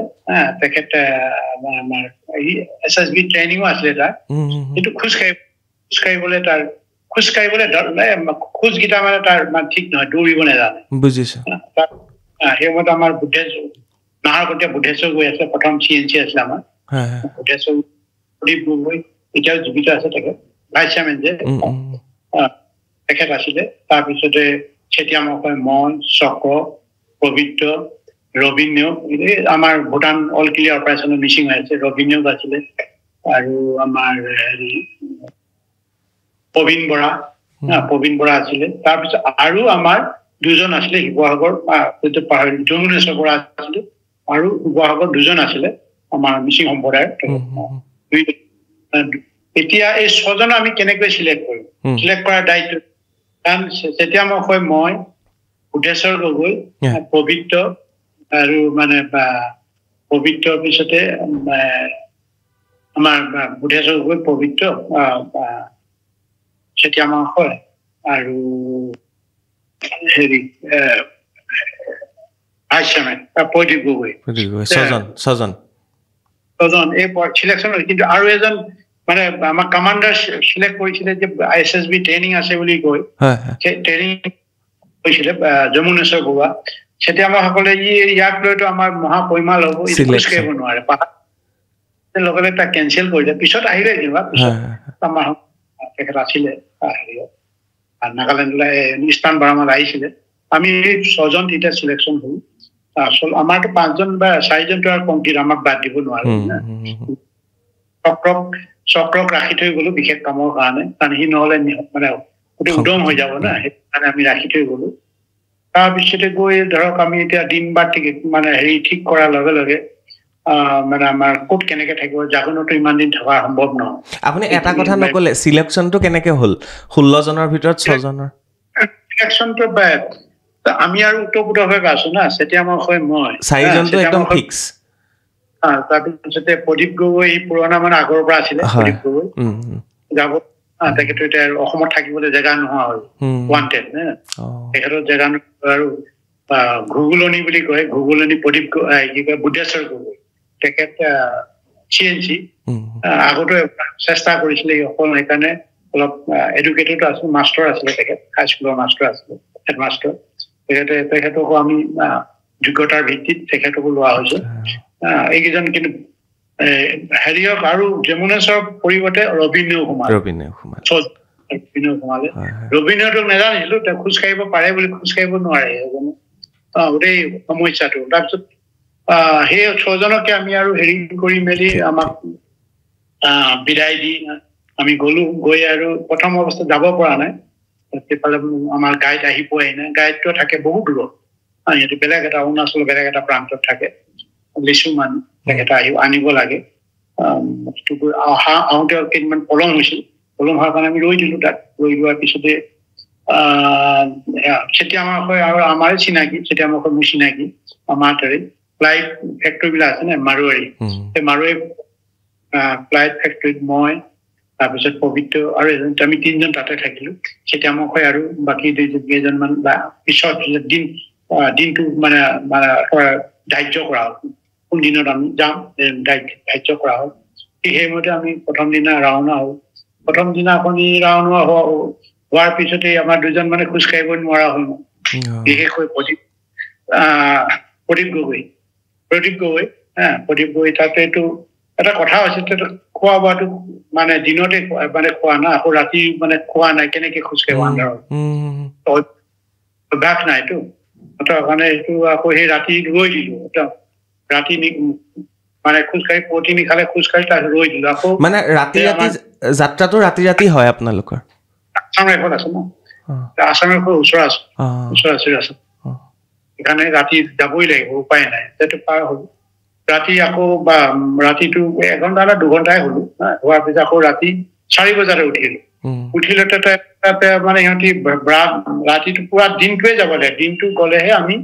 তেখেতে আমাৰ SSB ট্ৰেইনিঙো আছিলে তাৰ কিন্তু খোজকাঢ়িবলৈ তাৰ খোজকেইটা মানে তাৰ ঠিক নহয় দৌৰিব নাজানে বুজিছো সেই মতে আমাৰ নাহৰকটীয়া বুদ্ধেশ্বৰ গৈ আছে প্ৰথম CNC আছিলে আমাৰ বুদ্ধেশ্বৰ প্ৰদীপ গগৈ এতিয়াও জীৱিত আছে তেখেত ভাইচ চেয়াৰমেন যে তেখেত আছিলে তাৰপিছতে চেতিয়ামখৈ মই চক্ৰ পবিত্ৰ ৰবীন্দ্ৰ আমাৰ ভূটান অল ক্লিয়াৰ অপাৰেশ্যনৰ মিচিং হৈ আছে ৰবীন্দ্ৰ আছিলে আৰু আমাৰ হেৰি প্ৰবীণ বৰা আছিলে তাৰপিছত আৰু আমাৰ দুজন আছিলে শিৱসাগৰ যমুনেশ্বৰ বৰা আছিলে আৰু শিৱসাগৰ দুজন আছিলে আমাৰ মিচিং সম্প্ৰদায়ৰ এতিয়া এই 6 জন আমি কেনেকৈ চিলেক্ট কৰিম চিলেক্ট কৰাৰ দায়িত্ব কাৰণ তেতিয়া মই বুদ্ধেশ্বৰ গগৈ পবিত্ৰ আৰু মানে পবিত্ৰৰ পিছতে আমাৰ বুদ্ধেশ্বৰ গগৈ পবিত্ৰ চেতিয়ামখৈ আৰু হেৰি ভাইচ চেয়াৰমেন প্ৰদীপ গগৈ 6 জন এই চিলেকশ্যন কিন্তু আৰু এজন মানে আমাৰ কমাণ্ডাৰ চিলেক্ট কৰিছিলে যে SSB ট্ৰেইনিং আছে বুলি কৈ ট্ৰেইনিং কৰিছিলে যমুনেশ্বৰ বৰুৱা চেতিয়ামসকলে ইয়াক লৈতো আমাৰ মহাপৰিমাল হ'ব খোজ কাঢ়িব নোৱাৰে লগে লগে তাক কেঞ্চেল কৰিলে পিছত আহিলে কিবা পিছত আমাৰ তেখেত আছিলে নাগালেণ্ডলৈ ইষ্টাৰ্ণ বাৰ্মালৈ আহিছিলে আমি 6 জন তেতিয়া চিলেকশ্যন হল আচল আমাৰতো 5 জন বা 4 জনটো আৰু কমপ্লিট আমাক বাদ দিব নোৱাৰে চক্ৰক ৰাখি থৈ গলো বিশেষ কামৰ কাৰণে কাৰণ সি নহলে মানে গোটেই উদম হৈ যাব না সেইকাৰণে আমি ৰাখি থৈ গলো তাৰপিছতে গৈ ধৰক আমি এতিয়া দিন বাৰ মানে হেৰি ঠিক কৰাৰ লগে লগে মানে আমাৰ কোট কেনেকে থাকিব জাগৰণতো ইমান দিন থকা সম্ভৱ নহয় আপুনি এটা কথা নকলে সিলেকশনটো কেনেকে হল 16 জনৰ ভিতৰত 6 জনৰ সিলেকশনটো আমি আৰু উত্তৰপুতভাৱে আছো না চেতিয়ামখৈ মই 4 জনটো একদম ফিক্স তাৰপিছতে প্ৰদীপ গগৈ পুৰণা মানে আগৰ পৰা আছিলে প্ৰদীপ গগৈ যাব তেখেতে এতিয়া অসমত থাকিবলৈ জেগা নোহোৱা হ'ল ৱান্টেড তেখেতৰ জেগা আৰু ঘুগুলনি বুলি কয় ঘুগুলনি প্ৰদীপ কি কয় বুদ্ধেশ্বৰ গগৈ তেখেত CNC আগতে চেষ্টা কৰিছিলে অকল সেইকাৰণে অলপ এডুকেটেড আছিল মাষ্টাৰ আছিলে তেখেত হাইস্কুলৰ মাষ্টাৰ আছিলে হেডমাষ্টাৰ তেখেতকো আমি যোগ্যতাৰ ভিত্তিত তেখেতকো লোৱা হৈছে এইকেইজন কিন্তু হেৰিয়ক আৰু যমুনেশ্বৰ পৰিৱৰ্তে ৰবীন্দ্ৰ সোমালে ৰবীন্দ্ৰটোক নাজানিছিলো তেওঁ খোজ কাঢ়িব পাৰে বুলি খোজ কাঢ়িব নোৱাৰে গোটেই সমস্যাটো তাৰপিছত সেই 6 জনকে আমি আৰু হেৰি কৰি মেলি আমাক বিদায় দি আমি গলো গৈ আৰু প্ৰথম অৱস্থাত যাব পৰা নাই সেইফালে আমাৰ গাইড আহি পোৱাই নাই গাইডটো থাকে বহুত দূৰত সিহঁতে বেলেগ এটা অৰুণাচলৰ বেলেগ এটা প্ৰান্তত থাকে লিচু মানুহ তেখেতে আনিব লাগে আহোঁতে কেইদিনমান পলম হৈছিল পলম হোৱাৰ কাৰণে আমি ৰৈ দিলো তাত ৰৈ লোৱাৰ পিছতে চেতিয়ামখৈ আৰু আমাৰ চিনাকি চেতিয়ামখৈ মোৰ চিনাকি আমাৰ তাৰে ফ্লাইট ফেক্টৰী বিলাক আছে নে মাৰোৱাৰী সেই মাৰোৱাৰী ফ্লাইট ফেক্টৰীত মই তাৰপিছত পবিত্ৰ আৰু আমি 3 জন তাতে থাকিলো চেতিয়ামখৈ আৰু বাকী 2-3জন বা পিছত দিনটো মানে ধাৰ্য কৰা হ'ল কোন দিনত আমি যাম ধাৰ্য কৰা হ'ল সেইমতে আমি প্ৰথম দিনা ৰাওনা হ'ল প্ৰথম দিনাখনি ৰাওনা হোৱাৰ পিছতে আমাৰ 2জন মানে খোজ কাঢ়িব নোৱাৰা হ'ল বিশেষকৈ প্ৰদীপ গগৈ তাতেতো এটা কথা হৈছে খোৱা বোৱাটো মানে দিনতে মানে খোৱা না আকৌ ৰাতি মানে খোৱা নাই কেনেকে খোজকাঢ়িব আন্ধাৰত অভ্যাস নাইতো মানে এইটো আকৌ সেই ৰাতি ৰৈ দিলো ৰাতি মানে খোজকাঢ়ি পুৱতি নিশালে খোজকাঢ়ি তাত ৰৈ দিলো আকৌ মানে ৰাতি যাত্ৰাটো ৰাতি হয় আপোনালোকৰ আছাম ৰাইফল আছে ন আছাম ৰাইফল ওচৰ আছে সেইকাৰণে ৰাতি যাবই লাগিব উপায় নাই সেইটো পাৰ হ'ল ৰাতি আকৌ বা ৰাতিটো 1 ঘণ্টা বা 2 ঘণ্টাই হলো হোৱাৰ পিছত আকৌ ৰাতি 4 বজাতে উঠিলো তাতে মানে সিহঁতি ৰাতিটো পুৰা দিনটোৱে যাব লাগে দিনটো গলেহে আমি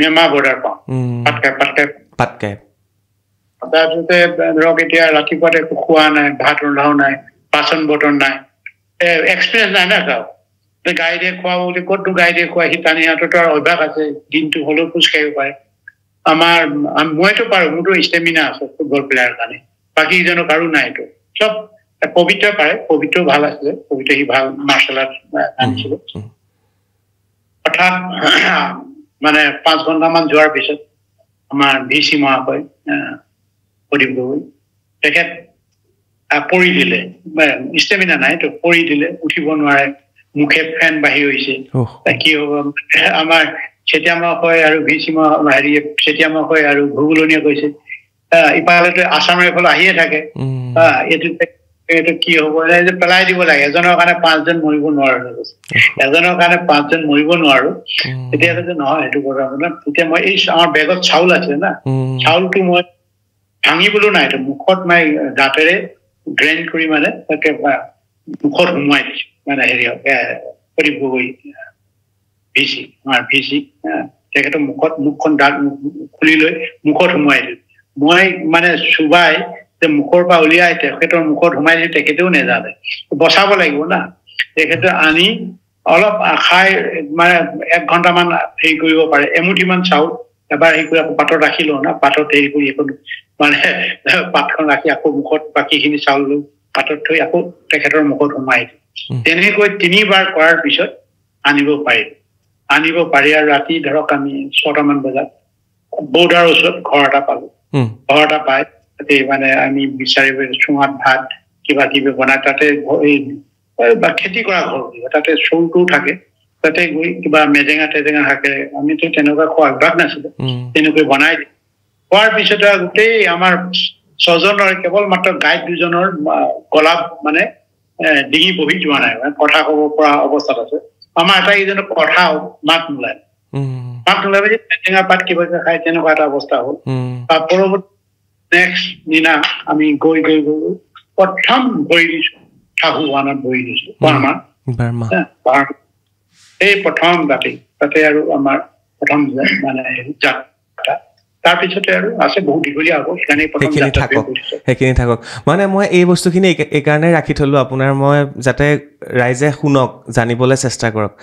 মেমা বৰ্ডাৰ পাওঁ পাটকাই তাৰপিছতে ধৰক এতিয়া ৰাতিপুৱাতে খোৱা নাই ভাত ৰন্ধাও নাই বাচন বৰ্তন নাই এক্সপিৰিয়েঞ্চ নাই না গাড়ীৰে খোৱা বুলি ক'তো গাড়ীৰে খোৱা সিটানি হাততো আৰু অভ্যাস আছে দিনটো হ'লেও খোজকাঢ়িব পাৰে মইতো পাৰো মোৰতো ষ্টেমিনা আছে ফুটবল প্লেয়াৰ কাৰণে বাকী ইজনৰ কাৰো নাইতো চব পবিত্ৰ পাৰে পবিত্ৰ ভাল আছিলে পবিত্ৰ সি ভাল মাৰ্চেল আৰ্ট আনিছিলে অৰ্থাৎ মানে 5 ঘণ্টামান যোৱাৰ পিছত আমাৰ ভিচি মহাশয় প্ৰদীপ গগৈ তেখেত পৰি দিলে ষ্টেমিনা নাইতো পৰি দিলে উঠিব নোৱাৰে মুখে ফেন বাঢ়ি হৈছে কি হ'ব আমাৰ চেতিয়া মহাশয় আৰু ভিচি হেৰি চেতিয়া মহাশয় আৰু ভূগোলনীয়ে কৈছে ইফালেতো আছাম ৰাইফল আহিয়ে থাকে এইটো কি হ'ব যে পেলাই দিব লাগে এজনৰ কাৰণে 5 জন মৰিব নোৱাৰো এজনৰ কাৰণে 5 জন মৰিব নোৱাৰো তেতিয়া কৈছে নহয় সেইটো কথা মানে তেতিয়া মই এই আমাৰ বেগত চাউল আছে না চাউলটো মই ভাঙিবলৈ নাই মুখত মই দাঁতেৰে গ্ৰাইণ্ড কৰি মানে তাকে মুখত সোমোৱাই দিছো মানে হেৰি প্ৰদীপ গগৈ ভিচি আমাৰ ভিচি তেখেতৰ মুখখন দাঁত খুলি লৈ মুখত সোমোৱাই দিলো মই মানে চুবাই মুখৰ পৰা উলিয়াই তেখেতৰ মুখত সোমাই দিলে তেখেতেও নেজানে বচাব লাগিব না তেখেতে আনি অলপ খাই মানে 1 ঘণ্টামান হেৰি কৰিব পাৰে এমুঠিমান চাউল এবাৰ হেৰি কৰি আকৌ পাতত ৰাখিলো না পাতত হেৰি কৰি এখন মানে পাতখন ৰাখি আকৌ মুখত বাকীখিনি চাউল লৈ পাতত থৈ আকৌ তেখেতৰ মুখত সোমাই দিলো তেনেকৈ 3বাৰ কৰাৰ পিছত আনিব পাৰি আৰু ৰাতি ধৰক আমি 6টামান বজাত বৰ্ডাৰৰ ওচৰত ঘৰ এটা পালো ঘৰ এটা পাই তাতে মানে আমি বিচাৰিব চুঙাত ভাত কিবা কিবি বনাই তাতে বা খেতি কৰা ঘৰ তাতে চৌটো থাকে তাতে গৈ কিবা মেজেঙা তেজেঙা থাকে আমিতো তেনেকুৱা খোৱা অভ্যাস নাছিলে তেনেকৈ বনাই দিওঁ খোৱাৰ পিছতে গোটেই আমাৰ 6জনৰ কেৱল মাত্ৰ গাইড 2জনৰ গলা মানে ডিঙি বহি যোৱা নাই কথা ক'ব পৰা অৱস্থাত আছে আমাৰ আটাইকেইজনৰ কথা মাত নোলায় যে মেজেঙা পাত কিবা খাই তেনেকুৱা এটা অৱস্থা হ'ল তাৰ পৰৱৰ্তী নেক্সট দিনা আমি গৈ প্ৰথম ভৰি দিছো ঠাকুৱানত ভৰি দিছো এই প্ৰথম তাতে আৰু আমাৰ প্ৰথম মানে যাত্ৰা তাৰপিছতে আৰু আছে বহুত দীঘলীয়া হ'ব সেইখিনি থাকক মানে মই এই বস্তুখিনি এইকাৰণে ৰাখি থলো আপোনাৰ মই যাতে ৰাইজে শুনক জানিবলৈ চেষ্টা কৰক